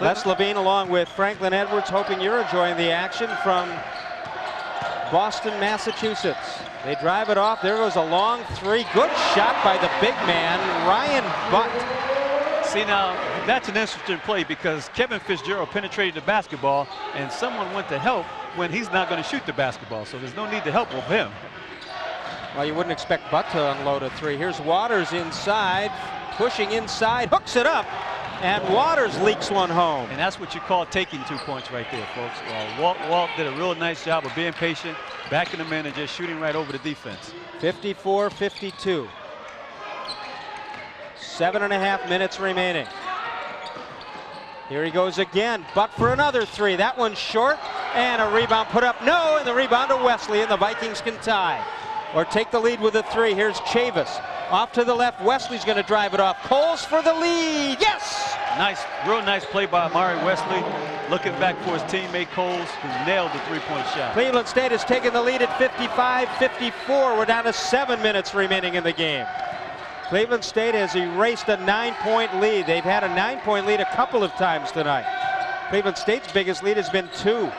Les Levine along with Franklin Edwards, hoping you're enjoying the action from Boston, Massachusetts. They drive it off. There goes a long 3. Good shot by the big man, Ryan Butt. See, now, that's an interesting play because Kevin Fitzgerald penetrated the basketball and someone went to help when he's not going to shoot the basketball. So there's no need to help with him. Well, you wouldn't expect Butt to unload a 3. Here's Waters inside, pushing inside, hooks it up, and Waters leaks one home. And that's what you call taking 2 points right there, folks. Walt did a real nice job of being patient, backing him in, and just shooting right over the defense. 54-52. 7.5 minutes remaining. Here he goes again, but for another three. That one's short, and a rebound put up. No, and the rebound to Wesley, and the Vikings can tie or take the lead with a three. Here's Chavis. Off to the left, Wesley's going to drive it off. Coles for the lead, yes! Nice, real nice play by Amari Wesley. Looking back for his teammate Coles, who nailed the three-point shot. Cleveland State has taken the lead at 55-54. We're down to 7 minutes remaining in the game. Cleveland State has erased a 9-point lead. They've had a 9-point lead a couple of times tonight. Cleveland State's biggest lead has been 2.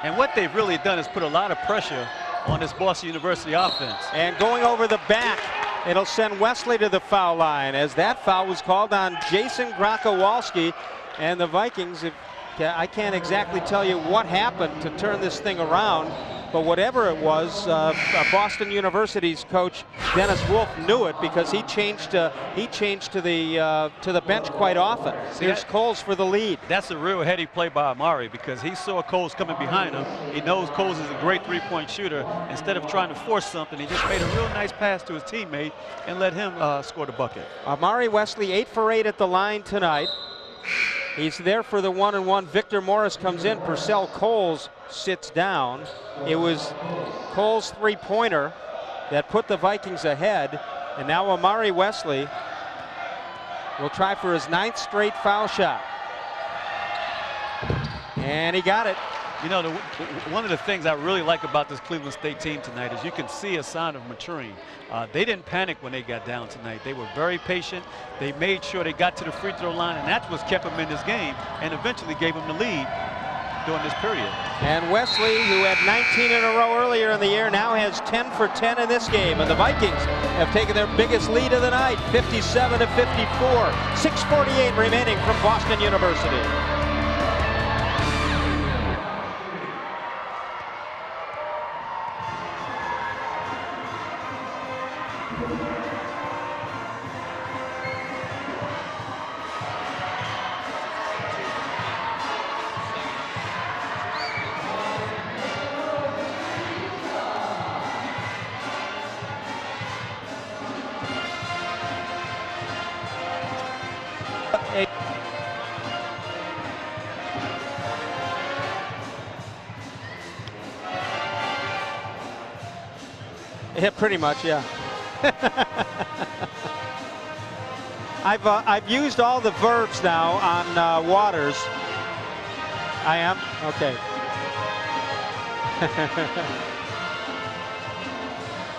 And what they've really done is put a lot of pressure on this Boston University offense. And going over the back, it'll send Wesley to the foul line, as that foul was called on Jason Grokowalski. And the Vikings, I can't exactly tell you what happened to turn this thing around, but whatever it was, Boston University's coach Dennis Wolf knew it, because he changed to the bench quite often. Here's Coles for the lead. That's a real heady play by Amari, because he saw Coles coming behind him. He knows Coles is a great three-point shooter. Instead of trying to force something, he just made a real nice pass to his teammate and let him score the bucket. Amari Wesley 8 for 8 at the line tonight. He's there for the 1-and-1. Victor Morris comes in. Purcell Coles sits down. It was Coles' three-pointer that put the Vikings ahead. And now Amari Wesley will try for his 9th straight foul shot. And he got it. You know, one of the things I really like about this Cleveland State team tonight is you can see a sign of maturing. They didn't panic when they got down tonight. They were very patient. They made sure they got to the free throw line, and that's what kept them in this game and eventually gave them the lead during this period. And Wesley, who had 19 in a row earlier in the year, now has 10 for 10 in this game. And the Vikings have taken their biggest lead of the night, 57-54. 6:48 remaining from Boston University. Yeah, pretty much, yeah. I've used all the verbs now on Waters. I am? Okay.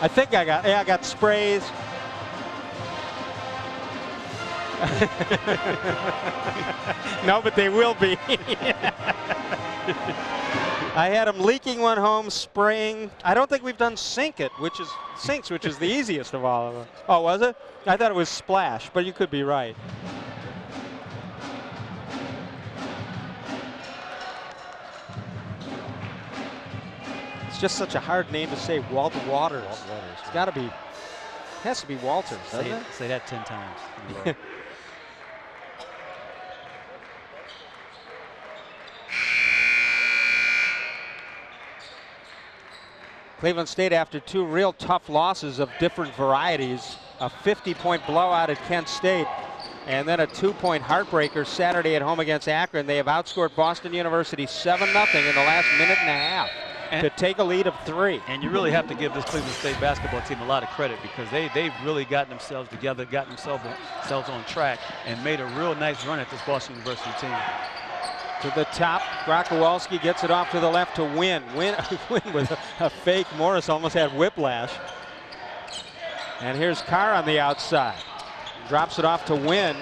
I think I got sprays. No, but they will be. I had them leaking one home, spraying. I don't think we've done sinks, which is the easiest of all of them. Oh, was it? I thought it was splash, but you could be right. It's just such a hard name to say, Walt Waters. It's got to be, has to be Walters, doesn't it? Say that 10 times. Cleveland State, after 2 real tough losses of different varieties, a 50-point blowout at Kent State, and then a 2-point heartbreaker Saturday at home against Akron. They have outscored Boston University 7-0 in the last minute and a half to take a lead of 3. And you really have to give this Cleveland State basketball team a lot of credit, because they've really gotten themselves together, gotten themselves on track, and made a real nice run at this Boston University team. To the top, Grokowalski gets it off to the left to Win. Win with a fake. Morris almost had whiplash. And here's Carr on the outside. Drops it off to Win.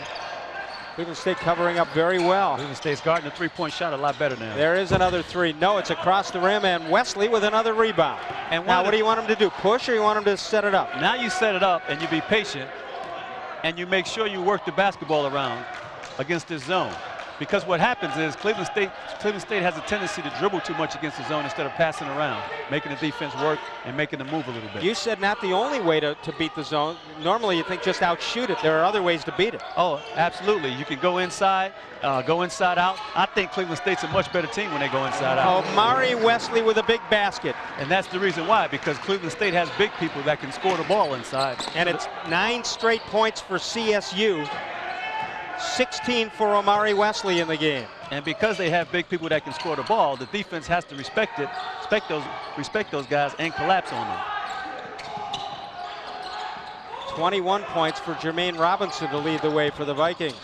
Cleveland State covering up very well. Cleveland State's guarding the three-point shot a lot better now. There is another 3. No, it's across the rim, and Wesley with another rebound. And now, what do you want him to do? Push, or you want him to set it up? Now you set it up, and you be patient, and you make sure you work the basketball around against this zone. Because what happens is Cleveland State has a tendency to dribble too much against the zone instead of passing around, making the defense work and making them move a little bit. You said not the only way to beat the zone. Normally you think just outshoot it. There are other ways to beat it. Oh, absolutely. You can go inside out. I think Cleveland State's a much better team when they go inside out. Amari Wesley with a big basket. And that's the reason why, because Cleveland State has big people that can score the ball inside. And it's 9 straight points for CSU. 16 for Omari Wesley in the game. And because they have big people that can score the ball, the defense has to respect it, respect those guys and collapse on them. 21 points for Jermaine Robinson to lead the way for the Vikings.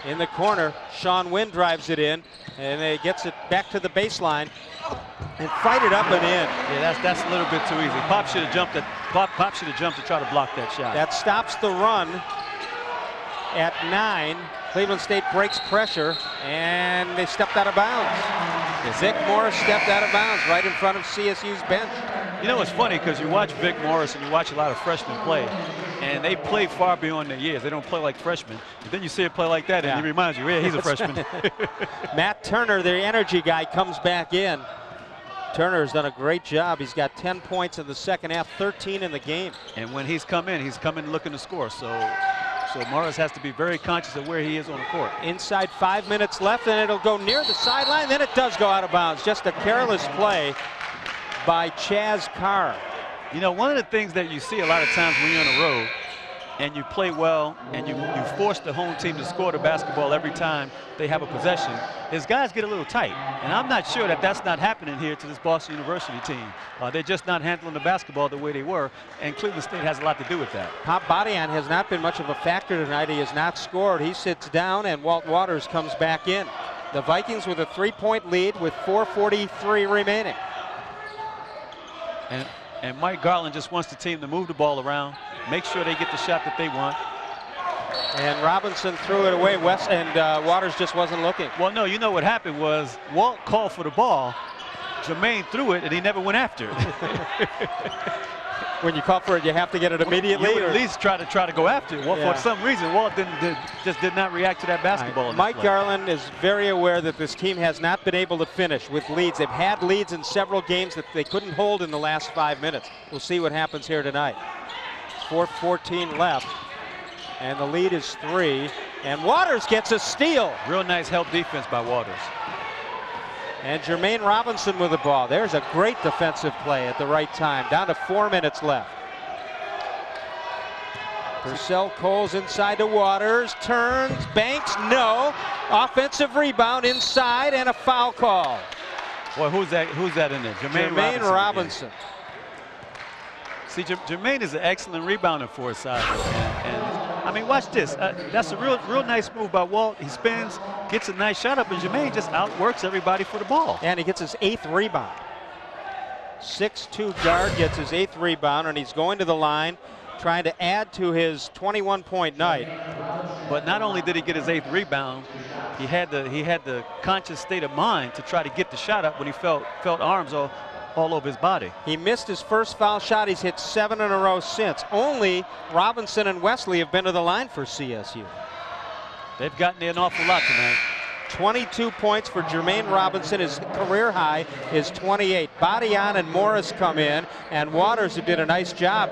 In the corner, Sean Wynn drives it in, and he gets it back to the baseline and fight it up and in. Yeah, that's a little bit too easy. Pop should have jumped. Pop should have jumped to try to block that shot. That stops the run at 9. Cleveland State breaks pressure, and they stepped out of bounds. Vic Morris stepped out of bounds right in front of CSU's bench. You know, it's funny because you watch Vic Morris and you watch a lot of freshmen play, and they play far beyond their years. They don't play like freshmen. And then you see it play like that, and it reminds you, yeah, he's a freshman. Matt Turner, their energy guy, comes back in. Turner's done a great job. He's got 10 points in the second half, 13 in the game. And when he's come in looking to score. So Morris has to be very conscious of where he is on the court. Inside 5 minutes left, and it'll go near the sideline. Then it does go out of bounds. Just a careless play by Chaz Carr. You know, one of the things that you see a lot of times when you're on the road and you play well and you force the home team to score the basketball every time they have a possession is guys get a little tight. And I'm not sure that that's not happening here to this Boston University team. They're just not handling the basketball the way they were, and Cleveland State has a lot to do with that. Pop Badian has not been much of a factor tonight. He has not scored. He sits down, and Walt Waters comes back in. The Vikings with a 3-point lead with 4:43 remaining. And Mike Garland just wants the team to move the ball around, make sure they get the shot that they want. And Robinson threw it away, and Waters just wasn't looking. Well, no, you know what happened was Walt called for the ball, Jermaine threw it, and he never went after it. When you call for it, you have to get it immediately. You would at least try to go after it. Well, for some reason, Walt just did not react to that basketball. Mike Garland is very aware that this team has not been able to finish with leads. They've had leads in several games that they couldn't hold in the last 5 minutes. We'll see what happens here tonight. 4:14 left, and the lead is 3. And Waters gets a steal. Real nice help defense by Waters. And Jermaine Robinson with the ball. There's a great defensive play at the right time. Down to 4 minutes left. Purcell Coles inside to Waters. Turns, banks, no. Offensive rebound inside and a foul call. Boy, who's that in there? Jermaine Robinson. See, Jermaine is an excellent rebounder for his size. And I mean, watch this. That's a real nice move by Walt. He spins, gets a nice shot up, and Jermaine just outworks everybody for the ball. And he gets his 8th rebound. 6'2" guard gets his 8th rebound, and he's going to the line, trying to add to his 21-point night. But not only did he get his 8th rebound, he had the conscious state of mind to try to get the shot up when he felt arms all over his body. He missed his first foul shot. He's hit 7 in a row since. Only Robinson and Wesley have been to the line for CSU. They've gotten there an awful lot tonight. 22 points for Jermaine Robinson. His career high is 28. Badian and Morris come in, and Waters, who did a nice job,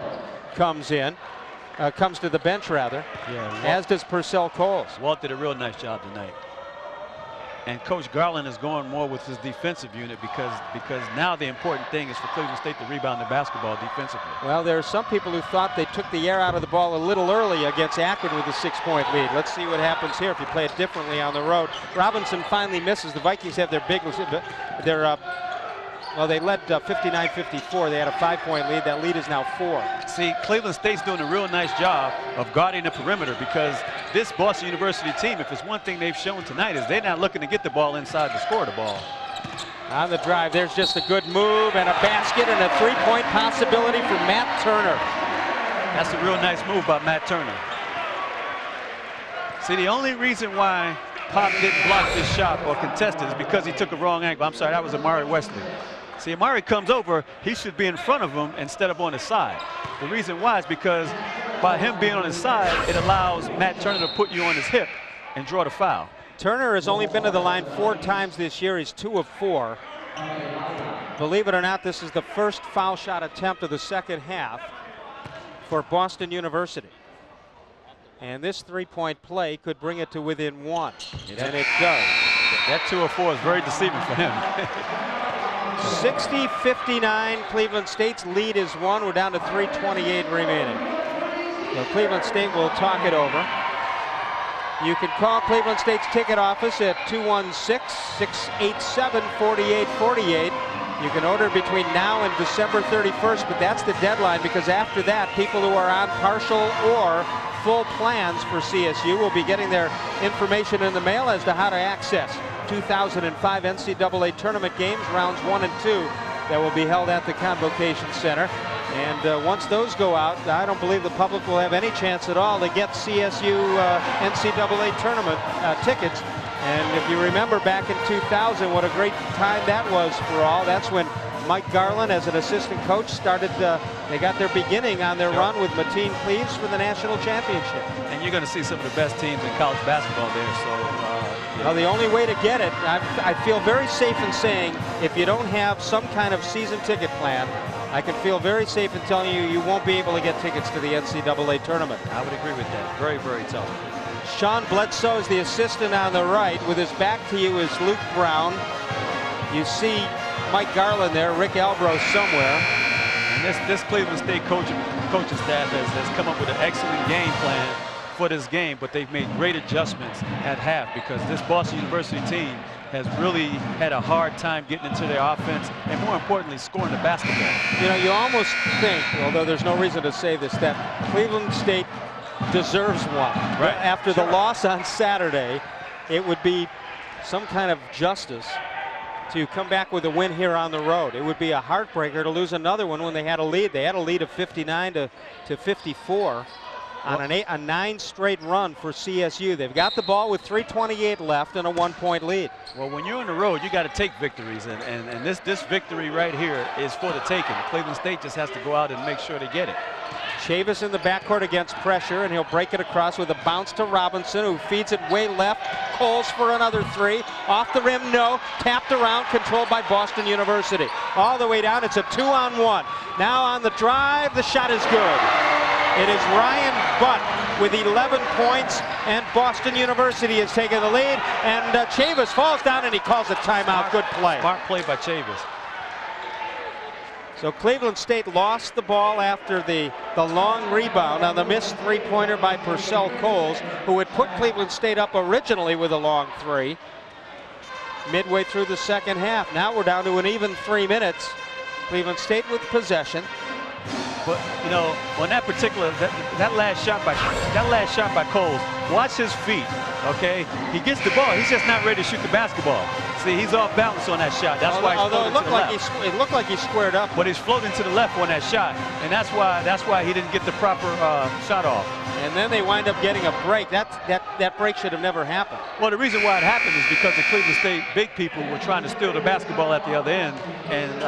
comes to the bench rather. Yeah, as does Purcell Coles. Walt did a real nice job tonight. And Coach Garland is going more with his defensive unit because now the important thing is for Cleveland State to rebound the basketball defensively. Well, there are some people who thought they took the air out of the ball a little early against Akron with a 6-point lead. Let's see what happens here if you play it differently on the road. Robinson finally misses. The Vikings have their well, they led 59-54. They had a 5-point lead. That lead is now 4. See, Cleveland State's doing a real nice job of guarding the perimeter because this Boston University team, if it's one thing they've shown tonight, is they're not looking to get the ball inside to score the ball. On the drive, there's just a good move and a basket and a 3-point possibility for Matt Turner. That's a real nice move by Matt Turner. See, the only reason why Pop didn't block this shot or contest it is because he took a wrong angle. I'm sorry, that was Omari Wesley. See, Amari comes over, he should be in front of him instead of on his side. The reason why is because by him being on his side, it allows Matt Turner to put you on his hip and draw the foul. Turner has only been to the line 4 times this year. He's 2 of 4. Believe it or not, this is the first foul shot attempt of the second half for Boston University. And this 3-point play could bring it to within 1. And it does. That 2 of 4 is very deceiving for him. 60-59, Cleveland State's lead is 1. We're down to 3:28 remaining. So Cleveland State will talk it over. You can call Cleveland State's ticket office at 216-687-4848. You can order between now and December 31st, but that's the deadline, because after that, people who are on partial or full plans for CSU will be getting their information in the mail as to how to access 2005 NCAA tournament games, rounds 1 and 2, that will be held at the Convocation Center. And once those go out, I don't believe the public will have any chance at all to get CSU NCAA tournament tickets. And if you remember back in 2000, what a great time that was for all. That's when Mike Garland, as an assistant coach, started, they got their beginning on their run with Mateen Cleaves for the national championship. And you're going to see some of the best teams in college basketball there. So, well, the only way to get it, I feel very safe in saying, if you don't have some kind of season ticket plan, I can feel very safe in telling you you won't be able to get tickets to the NCAA tournament. I would agree with that. Very, very tough. Sean Bledsoe is the assistant on the right. With his back to you is Luke Brown. You see Mike Garland there, Rick Albro somewhere. And this Cleveland State coaching staff has come up with an excellent game plan for this game, but they've made great adjustments at half, because this Boston University team has really had a hard time getting into their offense and, more importantly, scoring the basketball. You know, you almost think, although there's no reason to say this, that Cleveland State deserves one. Right. After the loss on Saturday, it would be some kind of justice to come back with a win here on the road. It would be a heartbreaker to lose another one when they had a lead. They had a lead of 59 to 54 on a 9 straight run for CSU. They've got the ball with 3:28 left and a 1-point lead. Well, when you're on the road, you got to take victories, and this victory right here is for the taking. Cleveland State just has to go out and make sure they get it. Chavis in the backcourt against pressure, and he'll break it across with a bounce to Robinson, who feeds it way left. Coles for another three. Off the rim, no. Tapped around, controlled by Boston University. All the way down, it's a 2-on-1. Now on the drive, the shot is good. It is Ryan Butt with 11 points, and Boston University has taken the lead. And Chavis falls down, and he calls a timeout. Good play. Smart play by Chavis. So Cleveland State lost the ball after the long rebound on the missed three-pointer by Purcell Coles, who had put Cleveland State up originally with a long three midway through the second half. Now we're down to an even 3 minutes. Cleveland State with possession. But you know, on that particular that last shot by Coles, watch his feet. Okay, he gets the ball. He's just not ready to shoot the basketball. See, he's off balance on that shot. That's why he's floating to the left. It looked like he squared up. But he's floating to the left on that shot, and that's why he didn't get the proper shot off. And then they wind up getting a break. That break should have never happened. Well, the reason why it happened is because the Cleveland State big people were trying to steal the basketball at the other end, and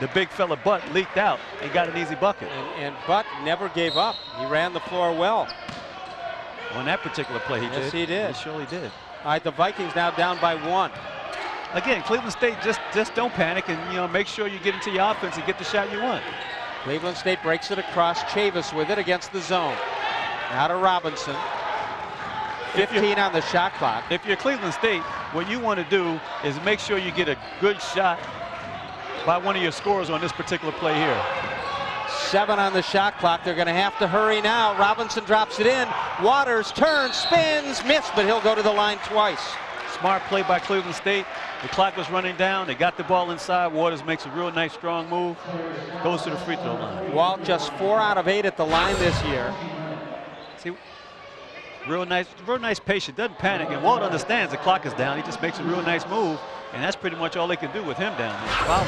the big fella Butt leaked out and got an easy bucket. And Butt never gave up. He ran the floor well. On that particular play, he did. Yes, he did. He surely did. All right, the Vikings now down by 1. Again, Cleveland State just don't panic, and make sure you get into your offense and get the shot you want. Cleveland State breaks it across. Chavis with it against the zone. Now to Robinson. 15 on the shot clock. If you're Cleveland State, what you want to do is make sure you get a good shot by one of your scorers on this particular play here. 7 on the shot clock. They're going to have to hurry now. Robinson drops it in. Waters turns, spins, missed, but he'll go to the line twice. Smart play by Cleveland State. The clock was running down. They got the ball inside. Waters makes a real nice, strong move. Goes to the free throw line. Walt just 4 out of 8 at the line this year. See, real nice patient. Doesn't panic. And Walt understands the clock is down. He just makes a real nice move. And that's pretty much all they can do with him down there. Foul.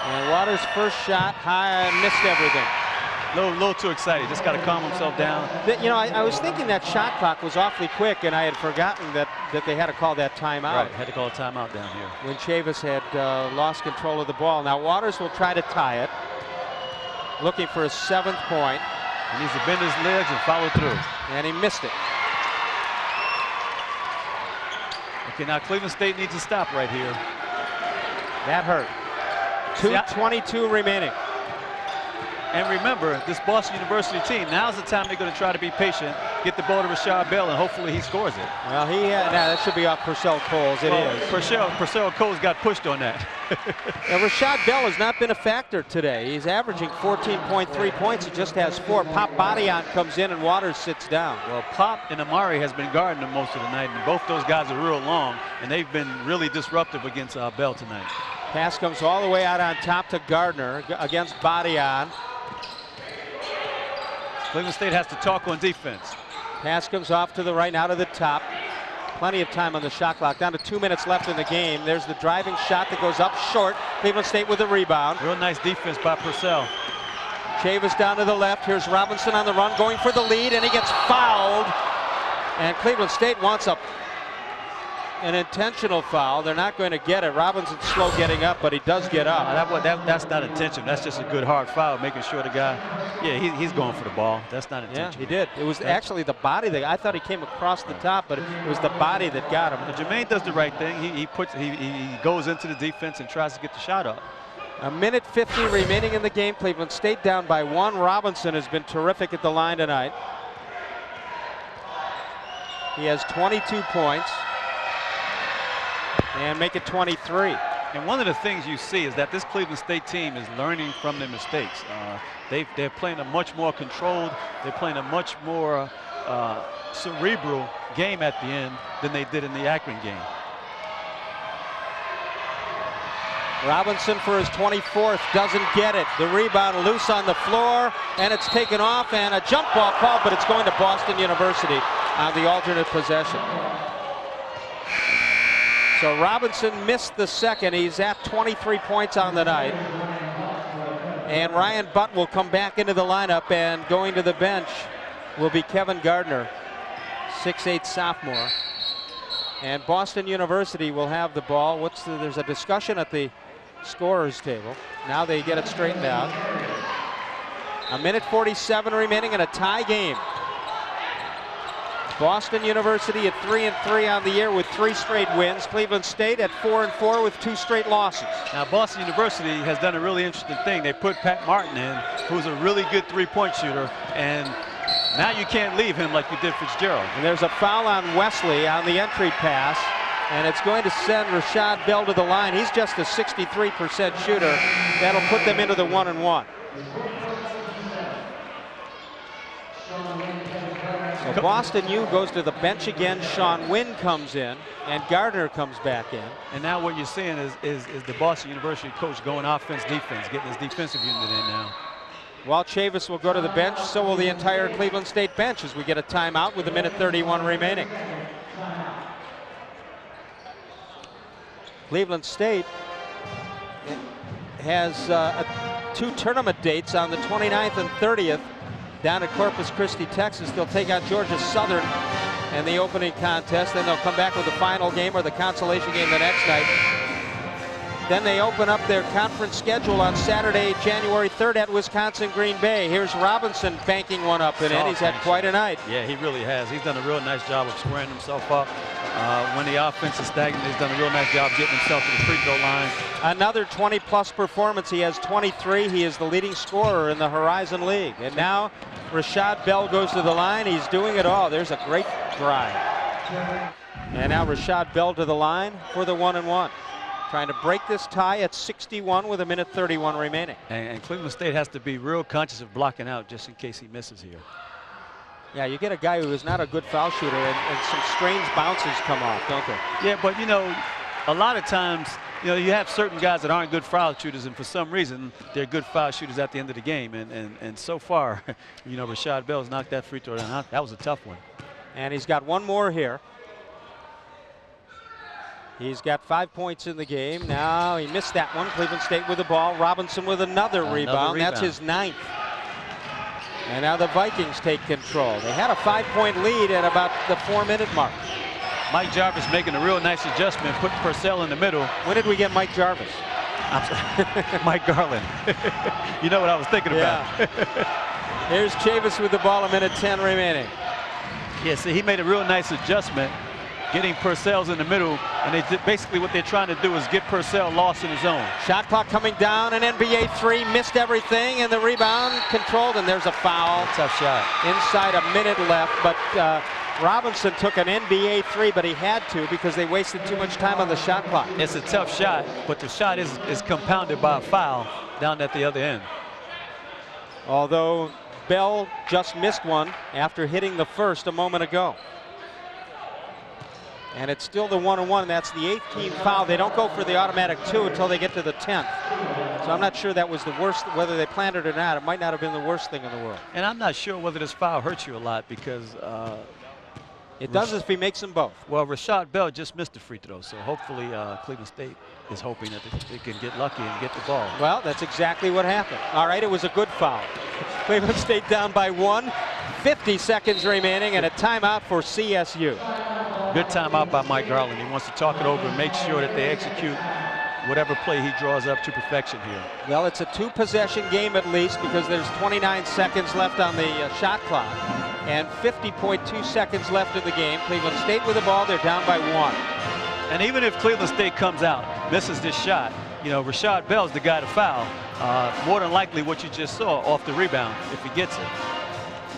And Waters' first shot, high, missed everything. A little too excited. Just got to calm himself down. I was thinking that shot clock was awfully quick, and I had forgotten that they had to call that timeout. Right, had to call a timeout down here. When Chavis had lost control of the ball. Now Waters will try to tie it. Looking for a 7th point. He needs to bend his legs and follow through. And he missed it. Okay, now Cleveland State needs to stop right here. That hurt. 2:22 remaining. And remember, this Boston University team, now's the time they're going to try to be patient, get the ball to Rashad Bell, and hopefully he scores it. Well, that should be off Purcell Coles. It is. Purcell Coles got pushed on that. Now, Rashad Bell has not been a factor today. He's averaging 14.3 points. He just has 4. Pop Badian comes in and Waters sits down. Well, Pop and Amari has been guarding him most of the night, and both those guys are real long, and they've been really disruptive against Bell tonight. Pass comes all the way out on top to Gardner against Badian. Cleveland State has to talk on defense. Pass comes off to the right, now to the top. Plenty of time on the shot clock. Down to 2 minutes left in the game. There's the driving shot that goes up short. Cleveland State with a rebound. Real nice defense by Purcell. Chavis down to the left. Here's Robinson on the run, going for the lead, and he gets fouled. And Cleveland State wants an intentional foul. They're not going to get it. Robinson's slow getting up, but he does get up. That's not intentional. That's just a good hard foul, making sure the guy, he's going for the ball. That's not intentional. Yeah, he did. It was actually the body that I thought he came across the top, but it was the body that got him. But Jermaine does the right thing. He goes into the defense and tries to get the shot up. A minute 50 remaining in the game. Cleveland State down by 1. Robinson has been terrific at the line tonight. He has 22 points. And make it 23. And one of the things you see is that this Cleveland State team is learning from their mistakes. They're playing a much more controlled, they're playing a much more cerebral game at the end than they did in the Akron game. Robinson for his 24th, doesn't get it. The rebound loose on the floor, and it's taken off, and a jump ball called, but it's going to Boston University on the alternate possession. So Robinson missed the second. He's at 23 points on the night. And Ryan Butt will come back into the lineup, and going to the bench will be Kevin Gardner, 6'8" sophomore. And Boston University will have the ball. There's a discussion at the scorer's table. Now they get it straightened out. A minute 47 remaining in a tie game. Boston University at 3-3 on the year with 3 straight wins. Cleveland State at 4-4 with 2 straight losses. Now Boston University has done a really interesting thing. They put Pat Martin in, who's a really good 3-point shooter, and now you can't leave him like you did Fitzgerald. And there's a foul on Wesley on the entry pass, and it's going to send Rashad Bell to the line. He's just a 63% shooter. That'll put them into the 1-1. So Boston U goes to the bench again. Sean Wynn comes in, and Gardner comes back in. And now what you're seeing is the Boston University coach going offense, defense, getting his defensive unit in now. While Chavis will go to the bench, so will the entire Cleveland State bench as we get a timeout with a minute 31 remaining. Cleveland State has 2 tournament dates on the 29th and 30th. Down at Corpus Christi, Texas. They'll take out Georgia Southern in the opening contest. Then they'll come back with the final game or the consolation game the next night. Then they open up their conference schedule on Saturday, January 3rd at Wisconsin Green Bay. Here's Robinson banking one up and in. He's had quite a night. Yeah, he really has. He's done a real nice job of squaring himself up. When the offense is stagnant, he's done a real nice job getting himself to the free throw line. Another 20-plus performance. He has 23. He is the leading scorer in the Horizon League. And now Rashad Bell goes to the line. He's doing it all. There's a great drive. And now Rashad Bell to the line for the 1-1. Trying to break this tie at 61 with a minute 31 remaining. And Cleveland State has to be real conscious of blocking out just in case he misses here. Yeah, you get a guy who is not a good foul shooter, and some strange bounces come off, don't they? Yeah, but you know, a lot of times, you know, you have certain guys that aren't good foul shooters, and for some reason, they're good foul shooters at the end of the game. And so far, you know, Rashad Bell's knocked that free throw down. That was a tough one. And he's got one more here. He's got 5 points in the game. Now he missed that one. Cleveland State with the ball. Robinson with another rebound. That's his 9th. And now the Vikings take control. They had a 5-point lead at about the 4-minute mark. Mike Jarvis making a real nice adjustment, put Purcell in the middle. When did we get Mike Jarvis? Mike Garland. You know what I was thinking about. Here's Chavis with the ball, a minute 10 remaining. Yeah, see, he made a real nice adjustment getting Purcell's in the middle, and basically what they're trying to do is get Purcell lost in his zone. Shot clock coming down, an NBA three, missed everything, and the rebound controlled, and there's a foul. Tough shot. Inside a minute left, but Robinson took an NBA three, but he had to because they wasted too much time on the shot clock. It's a tough shot, but the shot is compounded by a foul down at the other end. Although Bell just missed one after hitting the first a moment ago. And it's still the 1-on-1. That's the 8th team foul. They don't go for the automatic 2 until they get to the 10th. So I'm not sure that was the worst, whether they planned it or not. It might not have been the worst thing in the world. And I'm not sure whether this foul hurts you a lot because it does if he makes them both. well, Rashad Bell just missed the free throw, so hopefully Cleveland State is hoping that they can get lucky and get the ball. Well, that's exactly what happened. All right, it was a good foul. Cleveland State down by 1, 50 seconds remaining, and a timeout for CSU. Good timeout by Mike Garland. He wants to talk it over and make sure that they execute whatever play he draws up to perfection here. Well, it's a 2-possession game at least because there's 29 seconds left on the shot clock and 50.2 seconds left in the game. Cleveland State with the ball, they're down by 1. And even if Cleveland State comes out, misses this shot, you know, Rashad Bell's the guy to foul. More than likely what you just saw off the rebound if he gets it.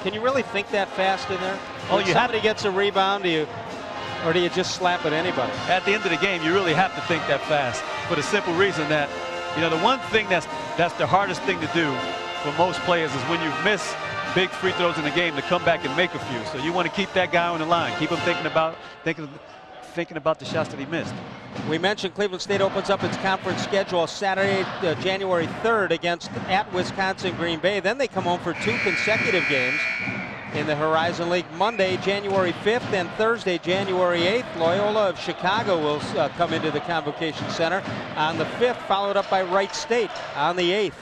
Can you really think that fast in there? Oh, when you somebody gets a rebound, or do you just slap at anybody? At the end of the game, you really have to think that fast for the simple reason that, you know, the one thing that's the hardest thing to do for most players is when you miss big free throws in the game to come back and make a few. So you want to keep that guy on the line, keep him thinking about the shots that he missed. We mentioned Cleveland State opens up its conference schedule Saturday, January 3rd at Wisconsin Green Bay. Then they come home for 2 consecutive games in the Horizon League. Monday, January 5th, and Thursday, January 8th. Loyola of Chicago will come into the Convocation Center on the 5th, followed up by Wright State on the 8th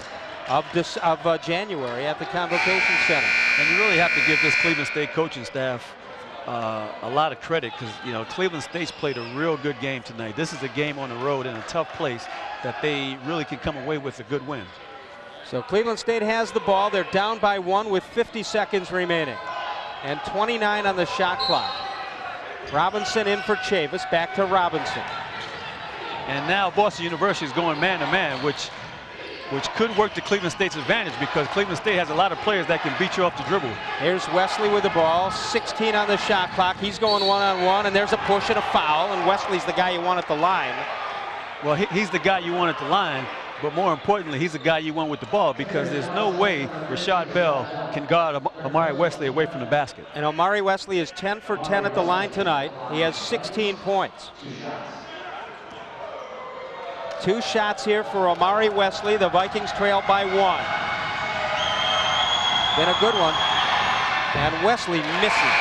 of January at the Convocation Center. And you really have to give this Cleveland State coaching staff a lot of credit because, you know, Cleveland State's played a real good game tonight. This is a game on the road in a tough place that they really can come away with a good win. So Cleveland State has the ball. They're down by 1 with 50 seconds remaining and 29 on the shot clock. Robinson in for Chavis, back to Robinson. And now Boston University is going man-to-man, which could work to Cleveland State's advantage because Cleveland State has a lot of players that can beat you off the dribble. Here's Wesley with the ball, 16 on the shot clock. He's going one-on-one, and there's a push and a foul, and Wesley's the guy you want at the line. Well, he's the guy you want at the line, but more importantly, he's the guy you want with the ball because there's no way Rashad Bell can guard Omari Wesley away from the basket. And Omari Wesley is 10 for 10 at the line tonight. He has 16 points. 2 shots here for Omari Wesley. The Vikings trail by 1. Been a good one. And Wesley misses.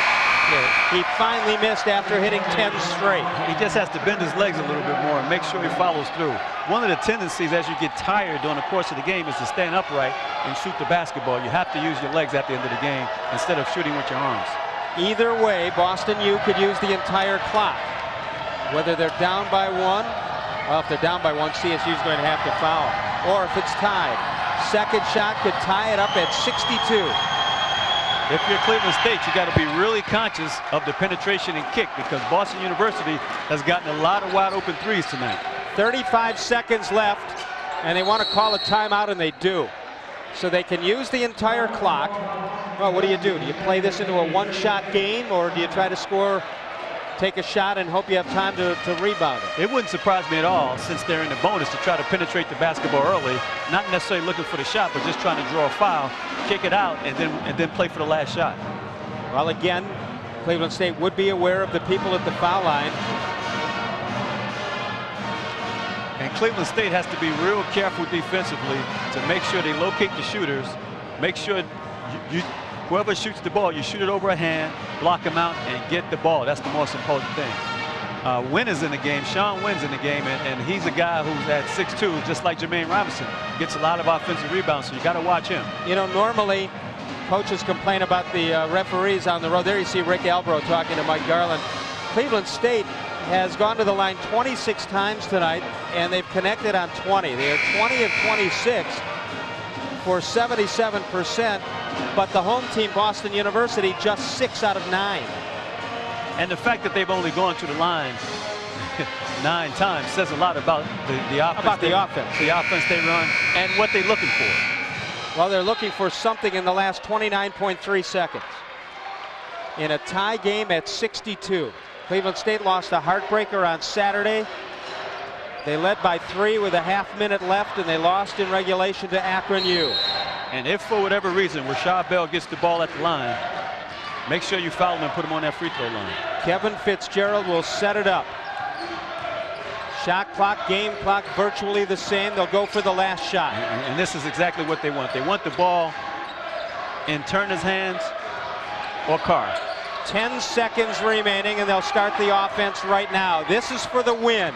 He finally missed after hitting 10 straight. He just has to bend his legs a little bit more and make sure he follows through. One of the tendencies as you get tired during the course of the game is to stand upright and shoot the basketball. You have to use your legs at the end of the game instead of shooting with your arms. Either way, Boston U could use the entire clock. Whether they're down by 1, well, if they're down by 1, CSU is going to have to foul. Or if it's tied, second shot could tie it up at 62. If you're Cleveland State, you got to be really conscious of the penetration and kick because Boston University has gotten a lot of wide open threes tonight. 35 seconds left, and they want to call a timeout, and they do. So they can use the entire clock. Well, what do? Do you play this into a one-shot game, or do you try to score, take a shot, and hope you have time to rebound it? It wouldn't surprise me at all, since they're in the bonus, to try to penetrate the basketball early, not necessarily looking for the shot, but just trying to draw a foul, kick it out, and then play for the last shot. Well, again, Cleveland State would be aware of the people at the foul line. And Cleveland State has to be real careful defensively to make sure they locate the shooters, make sure whoever shoots the ball, you shoot it over a hand, block them out, and get the ball. That's the most important thing. Wynn is in the game. Sean Wynn's in the game, and he's a guy who's at 6'2", just like Jermaine Robinson. Gets a lot of offensive rebounds, so you got to watch him. You know, normally coaches complain about the referees on the road. There you see Rick Albro talking to Mike Garland. Cleveland State has gone to the line 26 times tonight, and they've connected on 20. They are 20 of 26 for 77%, but the home team, Boston University, just 6 out of 9. And the fact that they've only gone to the line 9 times says a lot about the offense. The offense they run and what they're looking for. Well, they're looking for something in the last 29.3 seconds. In a tie game at 62. Cleveland State lost a heartbreaker on Saturday. They led by 3 with a half-minute left, and they lost in regulation to Akron U. And if for whatever reason Rashad Bell gets the ball at the line, make sure you foul him and put him on that free throw line. Kevin Fitzgerald will set it up. Shot clock, game clock, virtually the same. They'll go for the last shot. And this is exactly what they want. They want the ball in Turner's hands or Carr. 10 seconds remaining, and they'll start the offense right now. This is for the win.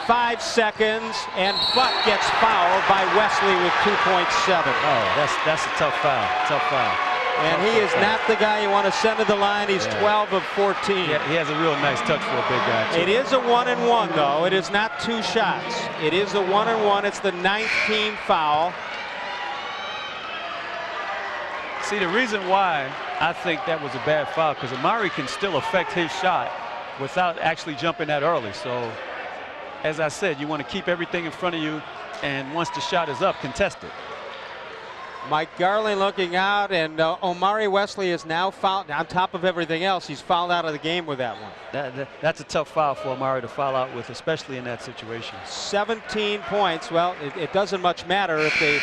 5 seconds, and Butt gets fouled by Wesley with 2.7. Oh, that's a tough foul. Tough foul. And he is not the guy you want to send to the line. He's 12 of 14. He has a real nice touch for a big guy, too. It is a 1-and-1, though. It is not 2 shots. It is a 1-and-1. It's the 9th team foul. See, the reason why I think that was a bad foul, because Amari can still affect his shot without actually jumping that early. So, as I said, you want to keep everything in front of you, and once the shot is up, contest it. Mike Garland looking out, and Omari Wesley is now fouled. On top of everything else, he's fouled out of the game with that one. That's a tough foul for Omari to foul out with, especially in that situation. 17 points. Well, it doesn't much matter if they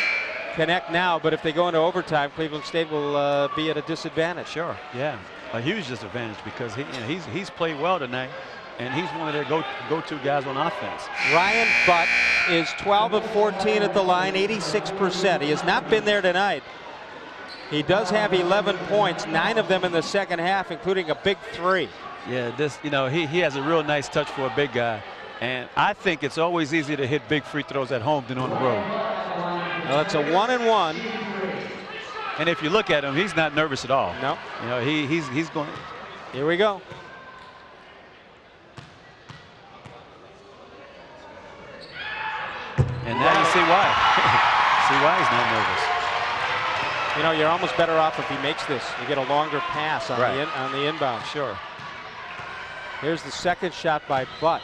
connect now, but if they go into overtime, Cleveland State will be at a disadvantage. Sure, yeah, a huge disadvantage, because he's played well tonight, and he's one of their go-to guys on offense. Ryan Butt is 12 of 14 at the line, 86%. He has not been there tonight. He does have 11 points, 9 of them in the second half, including a big 3. Yeah, he has a real nice touch for a big guy, and I think it's always easier to hit big free throws at home than on the road. Well, it's a 1-and-1. And if you look at him, he's not nervous at all. No. You know, he's going. Here we go. And now you see why. See why he's not nervous. You know, you're almost better off if he makes this. You get a longer pass on, the inbound. Sure. Here's the second shot by Butt.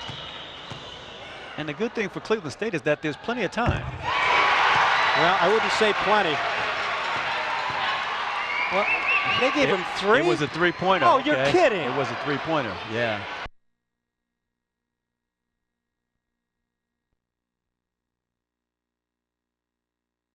And the good thing for Cleveland State is that there's plenty of time. Well, I wouldn't say plenty. Well, they gave him 3. It was a 3-pointer. Oh, you're kidding. It was a 3-pointer, yeah.